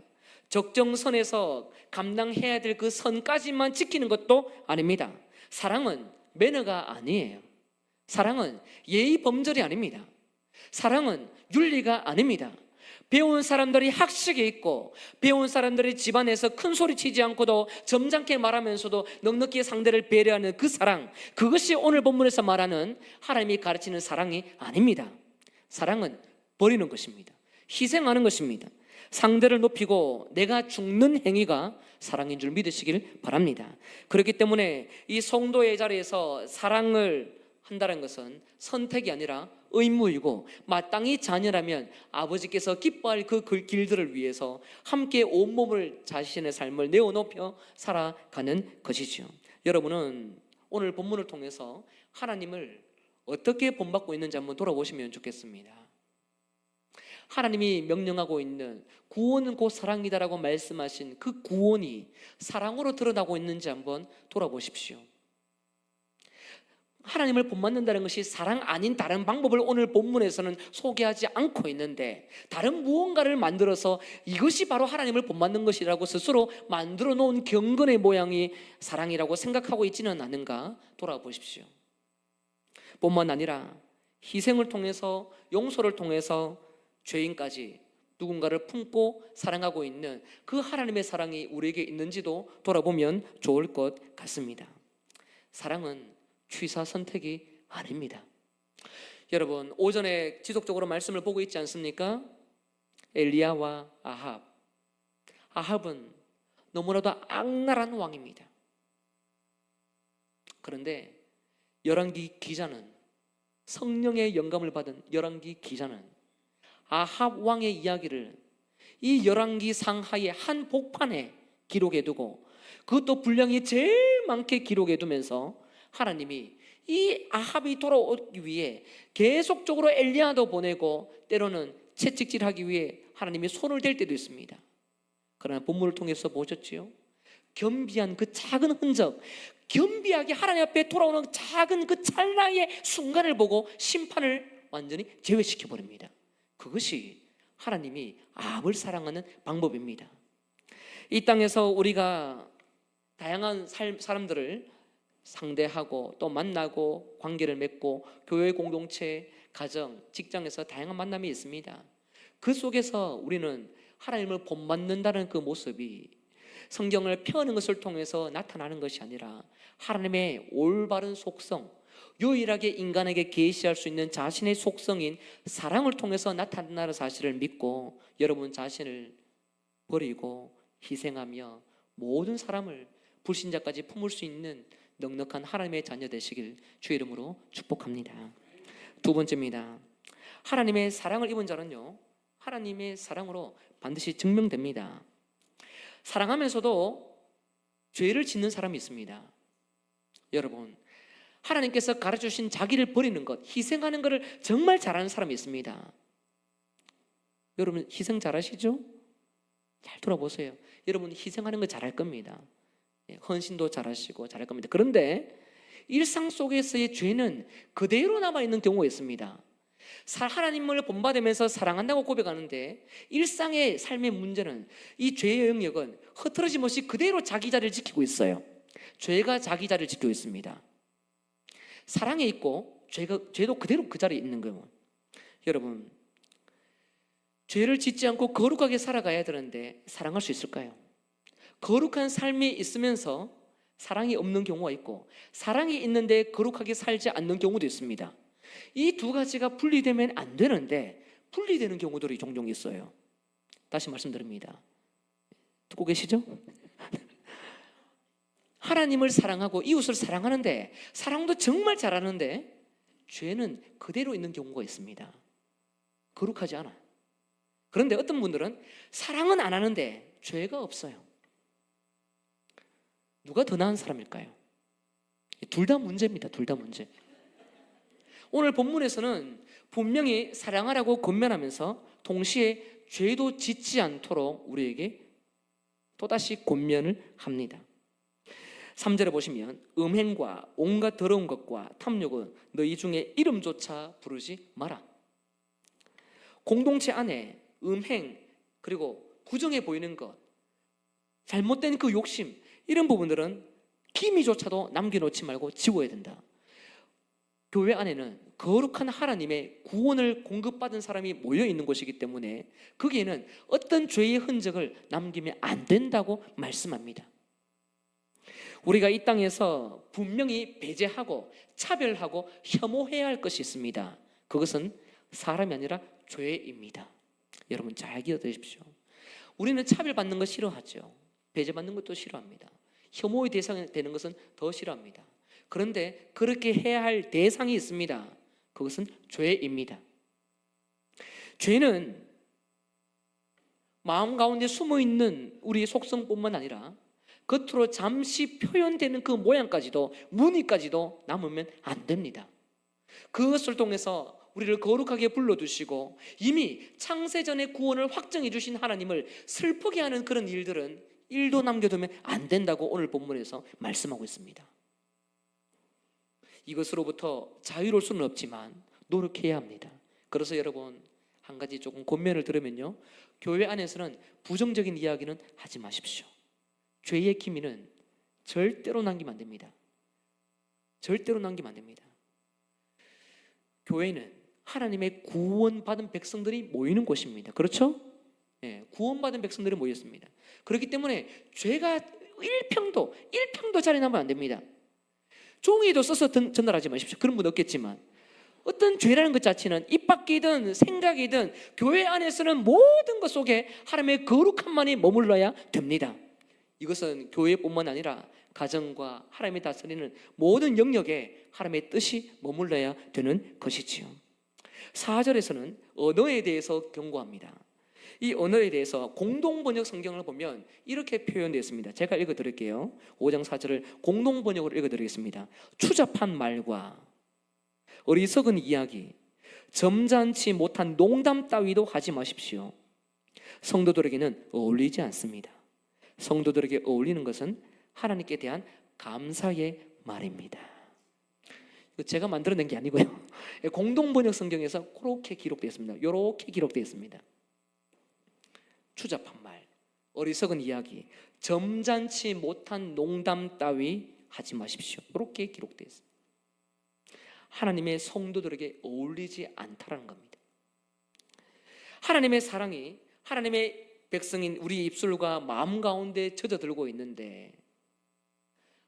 적정선에서 감당해야 될 그 선까지만 지키는 것도 아닙니다. 사랑은 매너가 아니에요. 사랑은 예의 범절이 아닙니다. 사랑은 윤리가 아닙니다. 배운 사람들이 학식에 있고 배운 사람들이 집안에서 큰 소리 치지 않고도 점잖게 말하면서도 넉넉히 상대를 배려하는 그 사랑, 그것이 오늘 본문에서 말하는 하나님이 가르치는 사랑이 아닙니다. 사랑은 버리는 것입니다. 희생하는 것입니다. 상대를 높이고 내가 죽는 행위가 사랑인 줄 믿으시길 바랍니다. 그렇기 때문에 이 성도의 자리에서 사랑을 한다는 것은 선택이 아니라 의무이고 마땅히 자녀라면 아버지께서 기뻐할 그 길들을 위해서 함께 온몸을 자신의 삶을 내어놓여 살아가는 것이죠. 여러분은 오늘 본문을 통해서 하나님을 어떻게 본받고 있는지 한번 돌아보시면 좋겠습니다. 하나님이 명령하고 있는 구원은 곧 사랑이다라고 말씀하신 그 구원이 사랑으로 드러나고 있는지 한번 돌아보십시오. 하나님을 본받는다는 것이 사랑 아닌 다른 방법을 오늘 본문에서는 소개하지 않고 있는데 다른 무언가를 만들어서 이것이 바로 하나님을 본받는 것이라고 스스로 만들어 놓은 경건의 모양이 사랑이라고 생각하고 있지는 않은가 돌아보십시오. 뿐만 아니라 희생을 통해서 용서를 통해서 죄인까지 누군가를 품고 사랑하고 있는 그 하나님의 사랑이 우리에게 있는지도 돌아보면 좋을 것 같습니다. 사랑은 취사 선택이 아닙니다. 여러분, 오전에 지속적으로 말씀을 보고 있지 않습니까? 엘리야와 아합은 너무나도 악랄한 왕입니다. 그런데 열왕기 기자는, 성령의 영감을 받은 열왕기 기자는 아합 왕의 이야기를 이 열왕기 상하의 한 복판에 기록해 두고 그것도 분량이 제일 많게 기록해 두면서 하나님이 이 아합이 돌아오기 위해 계속적으로 엘리야도 보내고 때로는 채찍질하기 위해 하나님이 손을 댈 때도 있습니다. 그러나 본문을 통해서 보셨지요? 겸비한 그 작은 흔적, 겸비하게 하나님 앞에 돌아오는 작은 그 찰나의 순간을 보고 심판을 완전히 제외시켜 버립니다. 그것이 하나님이 아합을 사랑하는 방법입니다. 이 땅에서 우리가 다양한 사람들을 상대하고 또 만나고 관계를 맺고 교회 공동체, 가정, 직장에서 다양한 만남이 있습니다. 그 속에서 우리는 하나님을 본받는다는 그 모습이 성경을 펴는 것을 통해서 나타나는 것이 아니라 하나님의 올바른 속성, 유일하게 인간에게 계시할 수 있는 자신의 속성인 사랑을 통해서 나타나는 사실을 믿고 여러분 자신을 버리고 희생하며 모든 사람을 불신자까지 품을 수 있는 넉넉한 하나님의 자녀 되시길 주의 이름으로 축복합니다. 두 번째입니다. 하나님의 사랑을 입은 자는요, 하나님의 사랑으로 반드시 증명됩니다. 사랑하면서도 죄를 짓는 사람이 있습니다. 여러분, 하나님께서 가르쳐주신 자기를 버리는 것, 희생하는 것을 정말 잘하는 사람이 있습니다. 여러분 희생 잘하시죠? 잘 돌아보세요. 여러분 희생하는 거 잘할 겁니다. 헌신도 잘하시고 잘할 겁니다. 그런데 일상 속에서의 죄는 그대로 남아있는 경우가 있습니다. 하나님을 본받으면서 사랑한다고 고백하는데 일상의 삶의 문제는 이 죄의 영역은 흐트러짐 없이 그대로 자기 자리를 지키고 있어요. 죄가 자기 자리를 지키고 있습니다. 사랑에 있고 죄도 그대로 그 자리에 있는 거예요. 여러분, 죄를 짓지 않고 거룩하게 살아가야 되는데 사랑할 수 있을까요? 거룩한 삶이 있으면서 사랑이 없는 경우가 있고 사랑이 있는데 거룩하게 살지 않는 경우도 있습니다. 이 두 가지가 분리되면 안 되는데 분리되는 경우들이 종종 있어요. 다시 말씀드립니다. 듣고 계시죠? 하나님을 사랑하고 이웃을 사랑하는데 사랑도 정말 잘하는데 죄는 그대로 있는 경우가 있습니다. 거룩하지 않아요. 그런데 어떤 분들은 사랑은 안 하는데 죄가 없어요. 누가 더 나은 사람일까요? 둘 다 문제입니다. 둘 다 문제. 오늘 본문에서는 분명히 사랑하라고 권면하면서 동시에 죄도 짓지 않도록 우리에게 또다시 권면을 합니다. 3절에 보시면 음행과 온갖 더러운 것과 탐욕은 너희 중에 이름조차 부르지 마라. 공동체 안에 음행 그리고 부정해 보이는 것, 잘못된 그 욕심, 이런 부분들은 기미조차도 남겨놓지 말고 지워야 된다. 교회 안에는 거룩한 하나님의 구원을 공급받은 사람이 모여 있는 곳이기 때문에 거기에는 어떤 죄의 흔적을 남기면 안 된다고 말씀합니다. 우리가 이 땅에서 분명히 배제하고 차별하고 혐오해야 할 것이 있습니다. 그것은 사람이 아니라 죄입니다. 여러분 잘 기억하십시오. 우리는 차별받는 거 싫어하죠. 배제받는 것도 싫어합니다. 혐오의 대상이 되는 것은 더 싫어합니다. 그런데 그렇게 해야 할 대상이 있습니다. 그것은 죄입니다. 죄는 마음 가운데 숨어있는 우리의 속성뿐만 아니라 겉으로 잠시 표현되는 그 모양까지도, 무늬까지도 남으면 안 됩니다. 그것을 통해서 우리를 거룩하게 불러두시고 이미 창세전의 구원을 확정해 주신 하나님을 슬프게 하는 그런 일들은 일도 남겨두면 안 된다고 오늘 본문에서 말씀하고 있습니다. 이것으로부터 자유로울 수는 없지만 노력해야 합니다. 그래서 여러분 한 가지 조금 권면을 들으면요, 교회 안에서는 부정적인 이야기는 하지 마십시오. 죄의 기미는 절대로 남기면 안 됩니다. 절대로 남기면 안 됩니다. 교회는 하나님의 구원받은 백성들이 모이는 곳입니다. 그렇죠? 네, 구원받은 백성들이 모였습니다. 그렇기 때문에 죄가 1평도 자리 나면 안 됩니다. 종이도 써서 전달하지 마십시오. 그런 분 없겠지만 어떤 죄라는 것 자체는 입 밖이든 생각이든 교회 안에서는 모든 것 속에 하나님의 거룩함만이 머물러야 됩니다. 이것은 교회뿐만 아니라 가정과 하나님이 다스리는 모든 영역에 하나님의 뜻이 머물러야 되는 것이지요. 4절에서는 언어에 대해서 경고합니다. 이 언어에 대해서 공동번역 성경을 보면 이렇게 표현되어 있습니다. 제가 읽어드릴게요. 5장 4절을 공동번역으로 읽어드리겠습니다. 추잡한 말과 어리석은 이야기, 점잖지 못한 농담 따위도 하지 마십시오. 성도들에게는 어울리지 않습니다. 성도들에게 어울리는 것은 하나님께 대한 감사의 말입니다. 제가 만들어낸 게 아니고요. 공동번역 성경에서 그렇게 기록되어 있습니다. 이렇게 기록되어 있습니다. 추잡한 말, 어리석은 이야기, 점잖지 못한 농담 따위 하지 마십시오. 이렇게 기록되어 있습니다. 하나님의 성도들에게 어울리지 않다라는 겁니다. 하나님의 사랑이 하나님의 백성인 우리 입술과 마음 가운데 젖어들고 있는데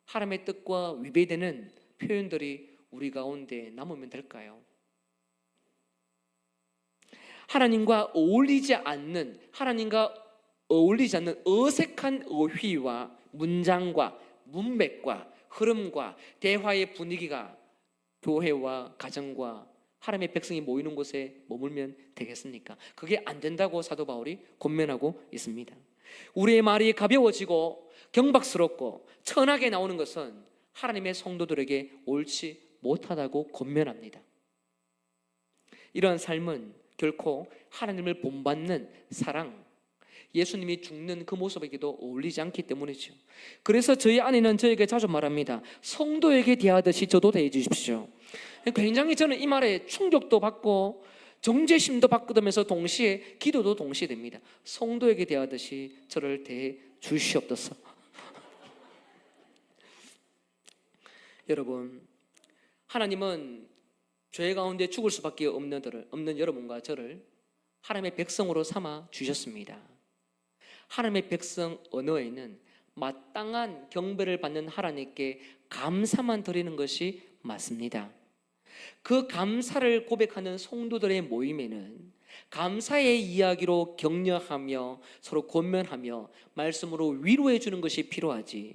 하나님의 뜻과 위배되는 표현들이 우리 가운데 남으면 될까요? 하나님과 어울리지 않는 어색한 어휘와 문장과 문맥과 흐름과 대화의 분위기가 교회와 가정과 하나님의 백성이 모이는 곳에 머물면 되겠습니까? 그게 안 된다고 사도 바울이 권면하고 있습니다. 우리의 말이 가벼워지고 경박스럽고 천하게 나오는 것은 하나님의 성도들에게 옳지 못하다고 권면합니다. 이러한 삶은 결코 하나님을 본받는 사랑, 예수님이 죽는 그 모습에게도 어울리지 않기 때문이죠. 그래서 저희 아내는 저에게 자주 말합니다. 성도에게 대하듯이 저도 대해 주십시오. 굉장히 저는 이 말에 충격도 받고 정죄심도 받으면서 동시에 기도도 동시에 됩니다. 성도에게 대하듯이 저를 대해 주시옵소서. 여러분, 하나님은 죄 가운데 죽을 수밖에 없는 여러분과 저를 하나님의 백성으로 삼아 주셨습니다. 하나님의 백성 언어에는 마땅한 경배를 받는 하나님께 감사만 드리는 것이 맞습니다. 그 감사를 고백하는 성도들의 모임에는 감사의 이야기로 격려하며 서로 권면하며 말씀으로 위로해 주는 것이 필요하지,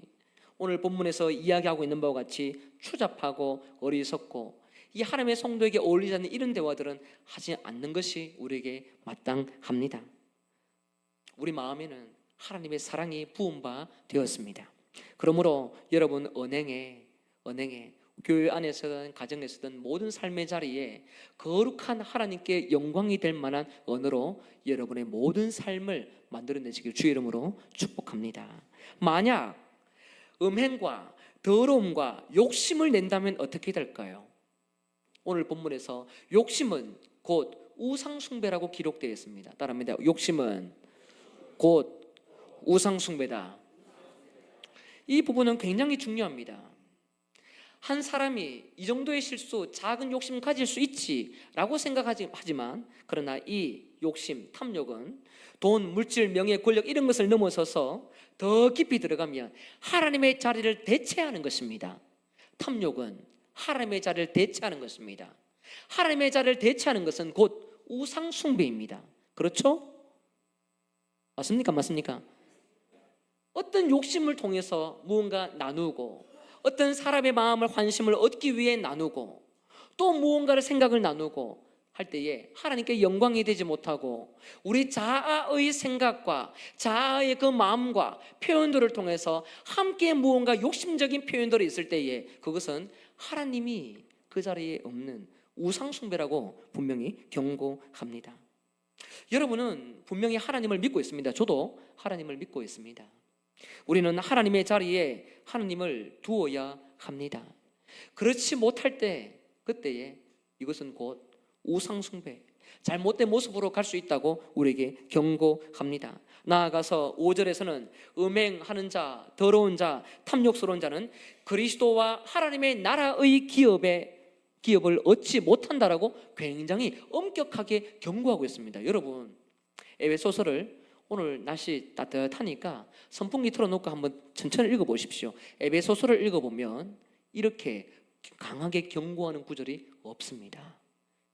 오늘 본문에서 이야기하고 있는 바와 같이 추잡하고 어리석고 이 하나님의 성도에게 어울리지 않는 이런 대화들은 하지 않는 것이 우리에게 마땅합니다. 우리 마음에는 하나님의 사랑이 부은 바 되었습니다. 그러므로 여러분 언행에 교회 안에서든 가정에서든 모든 삶의 자리에 거룩한 하나님께 영광이 될 만한 언어로 여러분의 모든 삶을 만들어내시길 주의 이름으로 축복합니다. 만약 음행과 더러움과 욕심을 낸다면 어떻게 될까요? 오늘 본문에서 욕심은 곧 우상숭배라고 기록되어 있습니다. 따라합니다. 욕심은 곧 우상숭배다. 이 부분은 굉장히 중요합니다. 한 사람이 이 정도의 실수, 작은 욕심 가질 수 있지라고 생각하지만 그러나 이 욕심, 탐욕은 돈, 물질, 명예, 권력 이런 것을 넘어서서 더 깊이 들어가면 하나님의 자리를 대체하는 것입니다. 탐욕은 하나님의 자리를 대체하는 것입니다. 하나님의 자리를 대체하는 것은 곧 우상 숭배입니다. 그렇죠? 맞습니까? 맞습니까? 어떤 욕심을 통해서 무언가 나누고 어떤 사람의 마음을 관심을 얻기 위해 나누고 또 무언가를 생각을 나누고 할 때에 하나님께 영광이 되지 못하고 우리 자아의 생각과 자아의 그 마음과 표현들을 통해서 함께 무언가 욕심적인 표현들이 있을 때에 그것은 하나님이 그 자리에 없는 우상숭배라고 분명히 경고합니다. 여러분은 분명히 하나님을 믿고 있습니다. 저도 하나님을 믿고 있습니다. 우리는 하나님의 자리에 하나님을 두어야 합니다. 그렇지 못할 때 그때에 이것은 곧 우상숭배, 잘못된 모습으로 갈 수 있다고 우리에게 경고합니다. 나아가서 5절에서는 음행하는 자, 더러운 자, 탐욕스러운 자는 그리스도와 하나님의 나라의 기업을 얻지 못한다라고 굉장히 엄격하게 경고하고 있습니다. 여러분, 에베소서를 오늘 날씨 따뜻하니까 선풍기 틀어놓고 한번 천천히 읽어보십시오. 에베소서를 읽어보면 이렇게 강하게 경고하는 구절이 없습니다.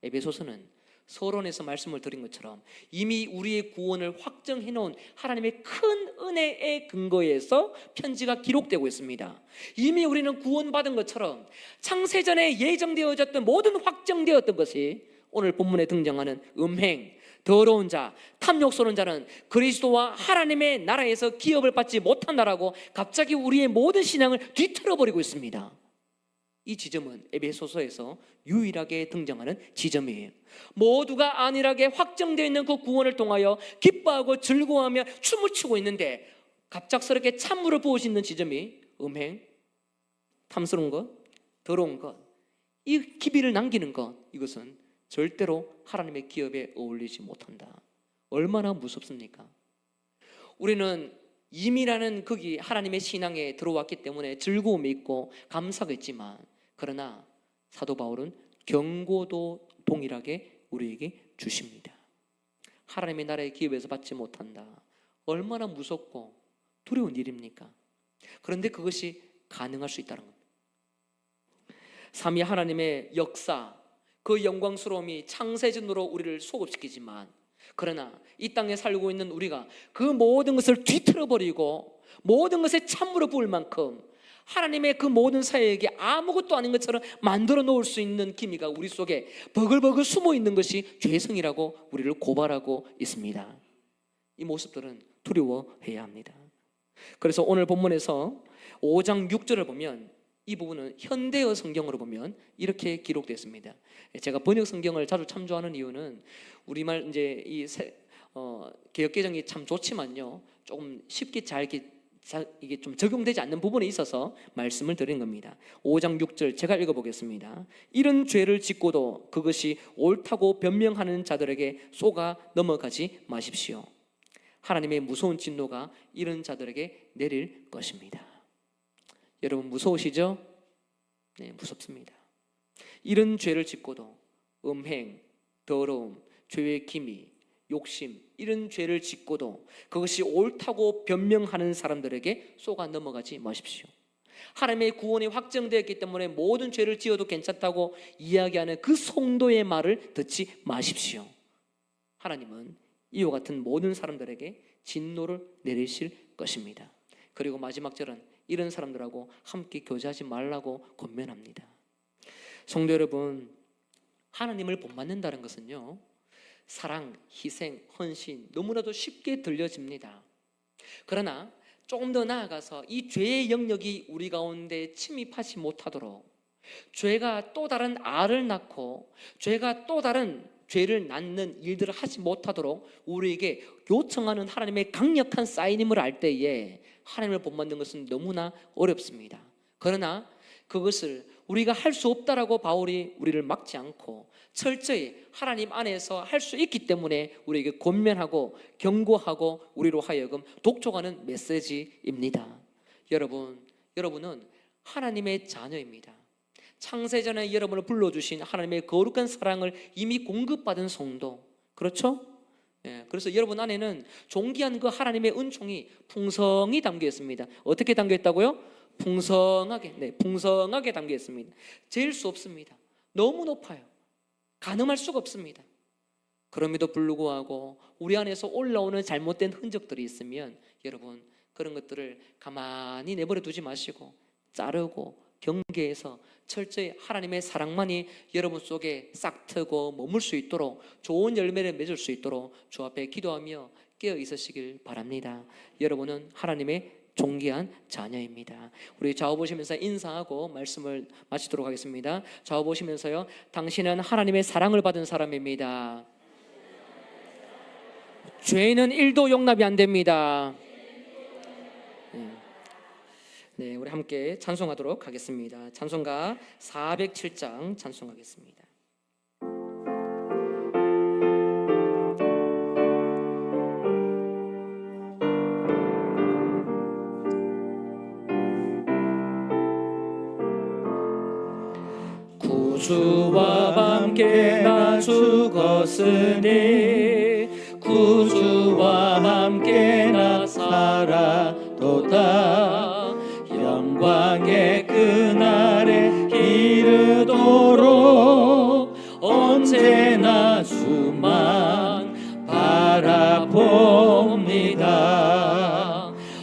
에베소서는 서론에서 말씀을 드린 것처럼 이미 우리의 구원을 확정해 놓은 하나님의 큰 은혜의 근거에서 편지가 기록되고 있습니다. 이미 우리는 구원받은 것처럼 창세전에 예정되어졌던 모든 확정되었던 것이 오늘 본문에 등장하는 음행, 더러운 자, 탐욕스러운 자는 그리스도와 하나님의 나라에서 기업을 받지 못한다라고 갑자기 우리의 모든 신앙을 뒤틀어버리고 있습니다. 이 지점은 에베소서에서 유일하게 등장하는 지점이에요. 모두가 안일하게 확정되어 있는 그 구원을 통하여 기뻐하고 즐거워하며 춤을 추고 있는데 갑작스럽게 찬물을 부으시는 지점이 음행, 탐스러운 것, 더러운 것, 이 기비를 남기는 것, 이것은 절대로 하나님의 기업에 어울리지 못한다. 얼마나 무섭습니까? 우리는 이미라는 거기 하나님의 신앙에 들어왔기 때문에 즐거움이 있고 감사가 있지만, 그러나 사도 바울은 경고도 동일하게 우리에게 주십니다. 하나님의 나라의 기업에서 받지 못한다. 얼마나 무섭고 두려운 일입니까? 그런데 그것이 가능할 수 있다는 겁니다. 삼위 하나님의 역사, 그 영광스러움이 창세전으로 우리를 소급시키지만, 그러나 이 땅에 살고 있는 우리가 그 모든 것을 뒤틀어버리고 모든 것에 찬물을 부을 만큼 하나님의 그 모든 사역에 아무것도 아닌 것처럼 만들어 놓을 수 있는 기미가 우리 속에 버글버글 숨어 있는 것이 죄성이라고 우리를 고발하고 있습니다. 이 모습들은 두려워해야 합니다. 그래서 오늘 본문에서 5장 6절을 보면 이 부분은 현대어 성경으로 보면 이렇게 기록되어 있습니다. 제가 번역 성경을 자주 참조하는 이유는 우리말 이제 이 개역 개정이 참 좋지만요, 조금 쉽게 잘 이게 좀 적용되지 않는 부분에 있어서 말씀을 드린 겁니다. 5장 6절 제가 읽어보겠습니다. 이런 죄를 짓고도 그것이 옳다고 변명하는 자들에게 쏘가 넘어가지 마십시오. 하나님의 무서운 진노가 이런 자들에게 내릴 것입니다. 여러분 무서우시죠? 네, 무섭습니다. 이런 죄를 짓고도 음행, 더러움, 죄의 기미, 욕심, 이런 죄를 짓고도 그것이 옳다고 변명하는 사람들에게 쏘가 넘어가지 마십시오. 하나님의 구원이 확정되었기 때문에 모든 죄를 지어도 괜찮다고 이야기하는 그 성도의 말을 듣지 마십시오. 하나님은 이와 같은 모든 사람들에게 진노를 내리실 것입니다. 그리고 마지막 절은 이런 사람들하고 함께 교제하지 말라고 권면합니다. 성도 여러분, 하나님을 본받는다는 것은요, 사랑, 희생, 헌신 너무나도 쉽게 들려집니다. 그러나 조금 더 나아가서 이 죄의 영역이 우리 가운데 침입하지 못하도록, 죄가 또 다른 알을 낳고 죄가 또 다른 죄를 낳는 일들을 하지 못하도록 우리에게 요청하는 하나님의 강력한 사인임을 알 때에 하나님을 본받는 것은 너무나 어렵습니다. 그러나 그것을 우리가 할 수 없다라고 바울이 우리를 막지 않고 철저히 하나님 안에서 할 수 있기 때문에 우리에게 권면하고 경고하고 우리로 하여금 독촉하는 메시지입니다. 여러분은 하나님의 자녀입니다. 창세전에 여러분을 불러주신 하나님의 거룩한 사랑을 이미 공급받은 성도, 그렇죠? 예, 그래서 여러분 안에는 존귀한 그 하나님의 은총이 풍성히 담겨 있습니다. 어떻게 담겨 있다고요? 풍성하게 담겨 있습니다. 잴 수 없습니다. 너무 높아요. 가늠할 수가 없습니다. 그럼에도 불구하고 우리 안에서 올라오는 잘못된 흔적들이 있으면 여러분 그런 것들을 가만히 내버려 두지 마시고 자르고 경계해서 철저히 하나님의 사랑만이 여러분 속에 싹트고 머물 수 있도록, 좋은 열매를 맺을 수 있도록 주 앞에 기도하며 깨어 있으시길 바랍니다. 여러분은 하나님의 존귀한 자녀입니다. 우리 좌우 보시면서 인사하고 말씀을 마치도록 하겠습니다. 좌우 보시면서요, 당신은 하나님의 사랑을 받은 사람입니다. 죄는 1도 용납이 안 됩니다. 네, 우리 함께 찬송하도록 하겠습니다. 찬송가 407장 찬송하겠습니다. 구주와 함께 나 죽었으니 구주와 함께 나 살아도다. 영광의 그날에 이르도록 언제나 주만 바라봅니다.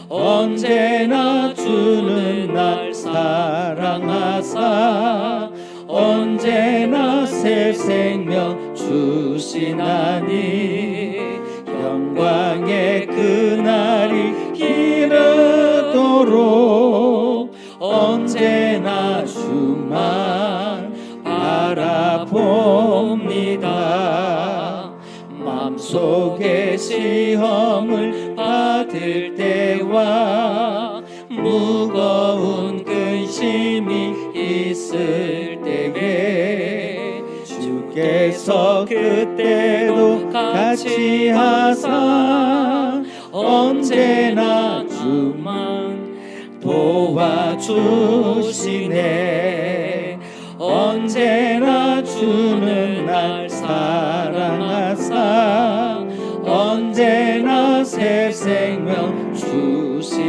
언제나 주는 날 사랑하사 언제나 새 생명 주시나니 영광의 그날이 이르도록 언제나 주만 바라봅니다. 마음속에 시험을 받을 때와 무거운 근심이 있을 때에 주께서 그때도 같이 하사 언제나 주 도와주시네. 언제나 주는 날 사랑하사 언제나 새 생명 주시나니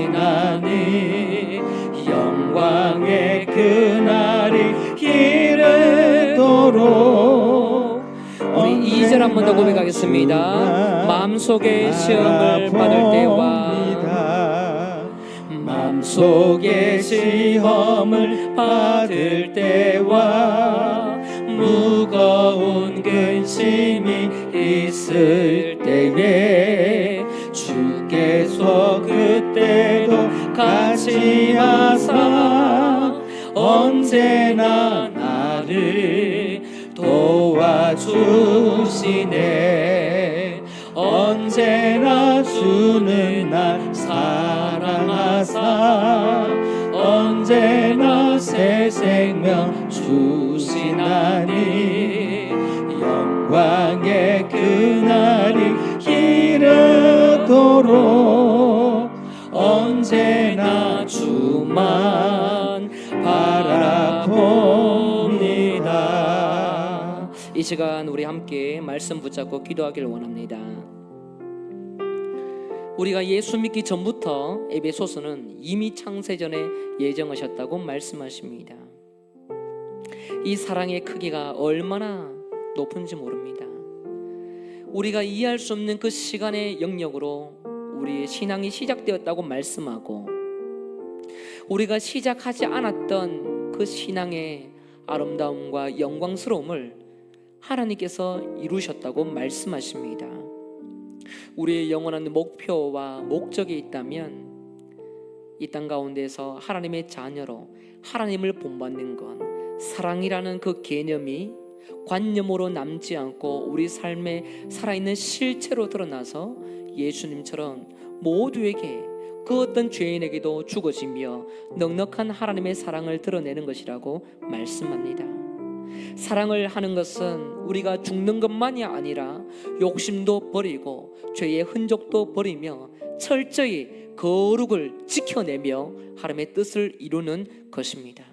영광의 그날이 이르도록. 우리 2절 한 번 더 고백하겠습니다. 마음속에 시험을 받을 때와 마음속에 시험을 받을 때와 무거운 근심이 있을 때에 주께서 그때도 같이 하사 언제나 나를 도와주시네. 언제나 주는 날 사랑하사 언제나 새 생명 주시나니 영광의 그날이 이르도록 언제나 주만 바라봅니다. 이 시간 우리 함께 말씀 붙잡고 기도하기를 원합니다. 우리가 예수 믿기 전부터 에베소서는 이미 창세전에 예정하셨다고 말씀하십니다. 이 사랑의 크기가 얼마나 높은지 모릅니다. 우리가 이해할 수 없는 그 시간의 영역으로 우리의 신앙이 시작되었다고 말씀하고 우리가 시작하지 않았던 그 신앙의 아름다움과 영광스러움을 하나님께서 이루셨다고 말씀하십니다. 우리의 영원한 목표와 목적이 있다면 이 땅 가운데서 하나님의 자녀로 하나님을 본받는 것, 사랑이라는 그 개념이 관념으로 남지 않고 우리 삶에 살아있는 실체로 드러나서 예수님처럼 모두에게 그 어떤 죄인에게도 죽어지며 넉넉한 하나님의 사랑을 드러내는 것이라고 말씀합니다. 사랑을 하는 것은 우리가 죽는 것만이 아니라 욕심도 버리고 죄의 흔적도 버리며 철저히 거룩을 지켜내며 하나님의 뜻을 이루는 것입니다.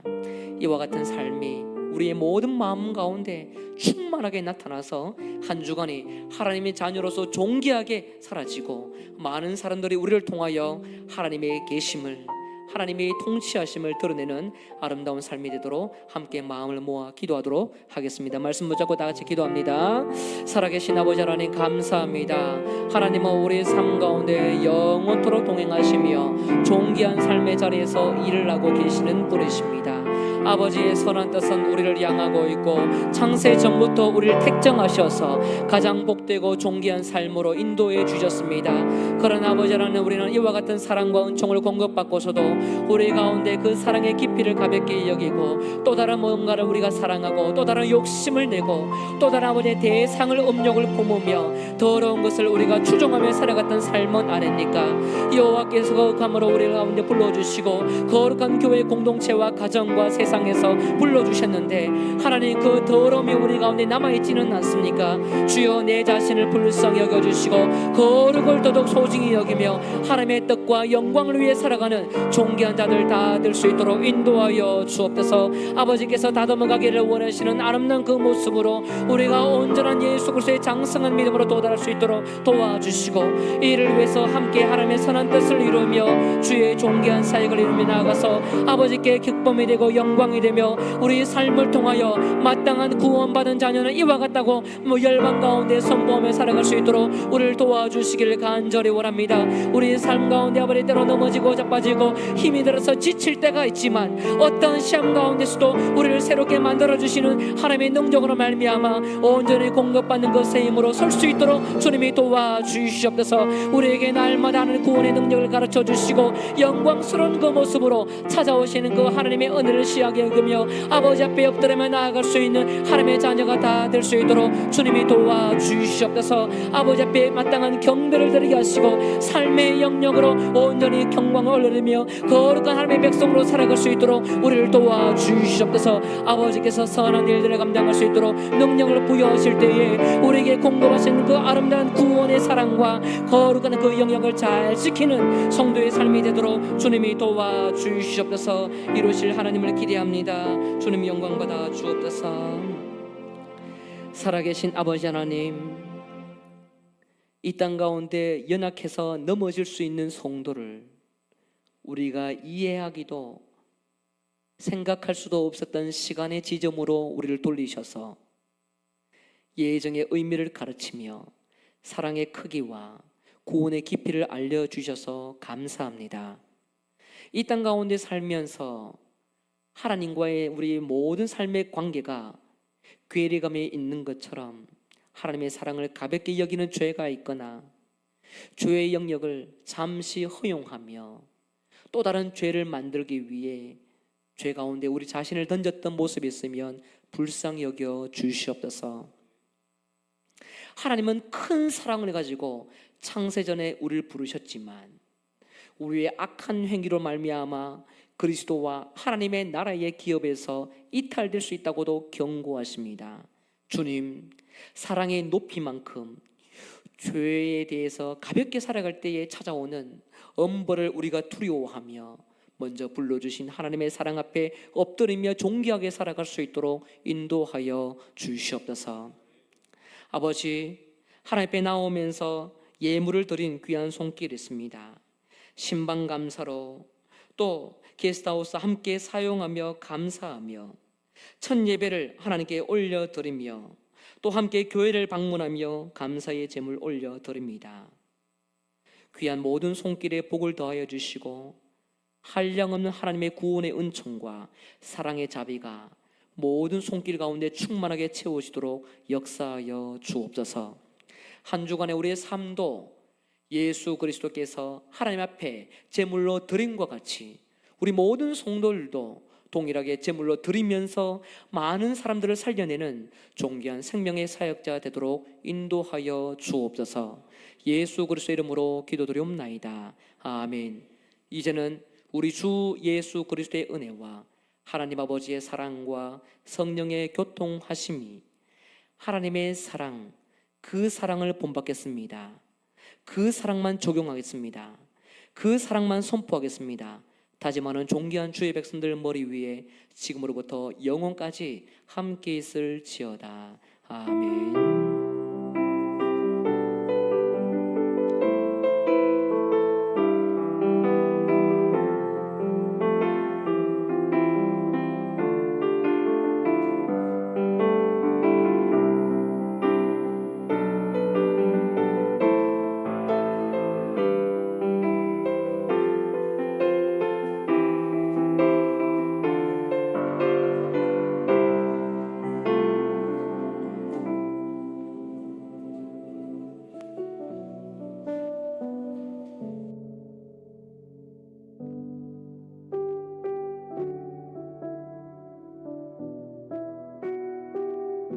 이와 같은 삶이 우리의 모든 마음 가운데 충만하게 나타나서 한 주간이 하나님의 자녀로서 존귀하게 사라지고 많은 사람들이 우리를 통하여 하나님의 계심을, 하나님의 통치하심을 드러내는 아름다운 삶이 되도록 함께 마음을 모아 기도하도록 하겠습니다. 말씀 붙잡고 다 같이 기도합니다. 살아계신 아버지 하나님 감사합니다. 하나님은 우리의 삶 가운데 영원토록 동행하시며 존귀한 삶의 자리에서 일을 하고 계시는 분이십니다. 아버지의 선한 뜻은 우리를 향하고 있고 창세 전부터 우리를 택정하셔서 가장 복되고 존귀한 삶으로 인도해 주셨습니다. 그러나 아버지 하나님, 우리는 이와 같은 사랑과 은총을 공급받고서도 우리 가운데 그 사랑의 깊이를 가볍게 여기고 또 다른 뭔가를 우리가 사랑하고 또 다른 욕심을 내고 또 다른 아버지의 대상을 음욕을 품으며 더러운 것을 우리가 추종하며 살아갔던 삶은 아닙니까? 여호와께서 거룩함으로 우리 가운데 불러주시고 거룩한 교회 공동체와 가정과 세상에서 불러주셨는데 하나님, 그 더러움이 우리 가운데 남아있지는 않습니까? 주여, 내 자신을 불쌍히 여겨주시고 거룩을 더더욱 소중히 여기며 하나님의 뜻과 영광을 위해 살아가는 존귀한 자들 다 될 수 있도록 인도하여 주옵소서. 아버지께서 다듬어가기를 원하시는 아름다운 그 모습으로 우리가 온전한 예수 그리스도의 장성한 믿음으로 도달할 수 있도록 도와주시고 이를 위해서 함께 하나님의 선한 뜻을 이루며 주의 존귀한 사역을 이루며 나아가서 아버지께 기쁨이 되고 영광이 되며 우리 삶을 통하여 마땅한 구원받은 자녀는 이와 같다고 열방 가운데 선포하며 살아갈 수 있도록 우리를 도와주시기를 간절히 원합니다. 우리 삶 가운데 아버지 때로 넘어지고 자빠지고 힘이 들어서 지칠 때가 있지만 어떤 시험 가운데서도 우리를 새롭게 만들어주시는 하나님의 능력으로 말미암아 온전히 공급받는 것의 힘으로 설 수 있도록 주님이 도와주시옵소서. 우리에게 날마다 하는 구원의 능력을 가르쳐 주시고 영광스러운 그 모습으로 찾아오시는 그 하나님의 은혜를 시험 귀하게 여기며 아버지 앞에 엎드리며 나아갈 수 있는 하나님의 자녀가 다 될 수 있도록 주님이 도와주시옵소서. 아버지 앞에 마땅한 경배를 드리게 하시고 삶의 영역으로 온전히 경광을 올리며 거룩한 하나님의 백성으로 살아갈 수 있도록 우리를 도와주시옵소서. 아버지께서 선한 일들을 감당할 수 있도록 능력을 부여하실 때에 우리에게 공급하신 그 아름다운 구원의 사랑과 거룩한 그 영역을 잘 지키는 성도의 삶이 되도록 주님이 도와주시옵소서. 이루실 하나님을 기대합니다. 주님 영광 받아 주옵소서. 살아계신 아버지 하나님, 이 땅 가운데 연약해서 넘어질 수 있는 성도를 우리가 이해하기도 생각할 수도 없었던 시간의 지점으로 우리를 돌리셔서 예정의 의미를 가르치며 사랑의 크기와 구원의 깊이를 알려주셔서 감사합니다. 이 땅 가운데 살면서 하나님과의 우리 모든 삶의 관계가 괴리감이 있는 것처럼 하나님의 사랑을 가볍게 여기는 죄가 있거나 죄의 영역을 잠시 허용하며 또 다른 죄를 만들기 위해 죄 가운데 우리 자신을 던졌던 모습이 있으면 불쌍히 여겨 주시옵소서. 하나님은 큰 사랑을 가지고 창세전에 우리를 부르셨지만 우리의 악한 행위로 말미암아 그리스도와 하나님의 나라의 기업에서 이탈될 수 있다고도 경고하십니다. 주님, 사랑의 높이만큼 죄에 대해서 가볍게 살아갈 때에 찾아오는 엄벌을 우리가 두려워하며 먼저 불러주신 하나님의 사랑 앞에 엎드리며 존귀하게 살아갈 수 있도록 인도하여 주시옵소서. 아버지, 하나님 앞에 나오면서 예물을 드린 귀한 손길이 있습니다. 신방 감사로 또 게스트하우스 함께 사용하며 감사하며 첫 예배를 하나님께 올려드리며 또 함께 교회를 방문하며 감사의 제물 올려드립니다. 귀한 모든 손길에 복을 더하여 주시고 한량없는 하나님의 구원의 은총과 사랑의 자비가 모든 손길 가운데 충만하게 채우시도록 역사하여 주옵소서. 한 주간의 우리의 삶도 예수 그리스도께서 하나님 앞에 제물로 드림과 같이 우리 모든 성도들도 동일하게 제물로 드리면서 많은 사람들을 살려내는 존귀한 생명의 사역자 되도록 인도하여 주옵소서. 예수 그리스도의 이름으로 기도드리옵나이다. 아멘. 이제는 우리 주 예수 그리스도의 은혜와 하나님 아버지의 사랑과 성령의 교통하심이 하나님의 사랑, 그 사랑을 본받겠습니다. 그 사랑만 적용하겠습니다. 그 사랑만 선포하겠습니다. 다짐하는 존귀한 주의 백성들 머리 위에 지금으로부터 영원까지 함께 있을지어다. 아멘.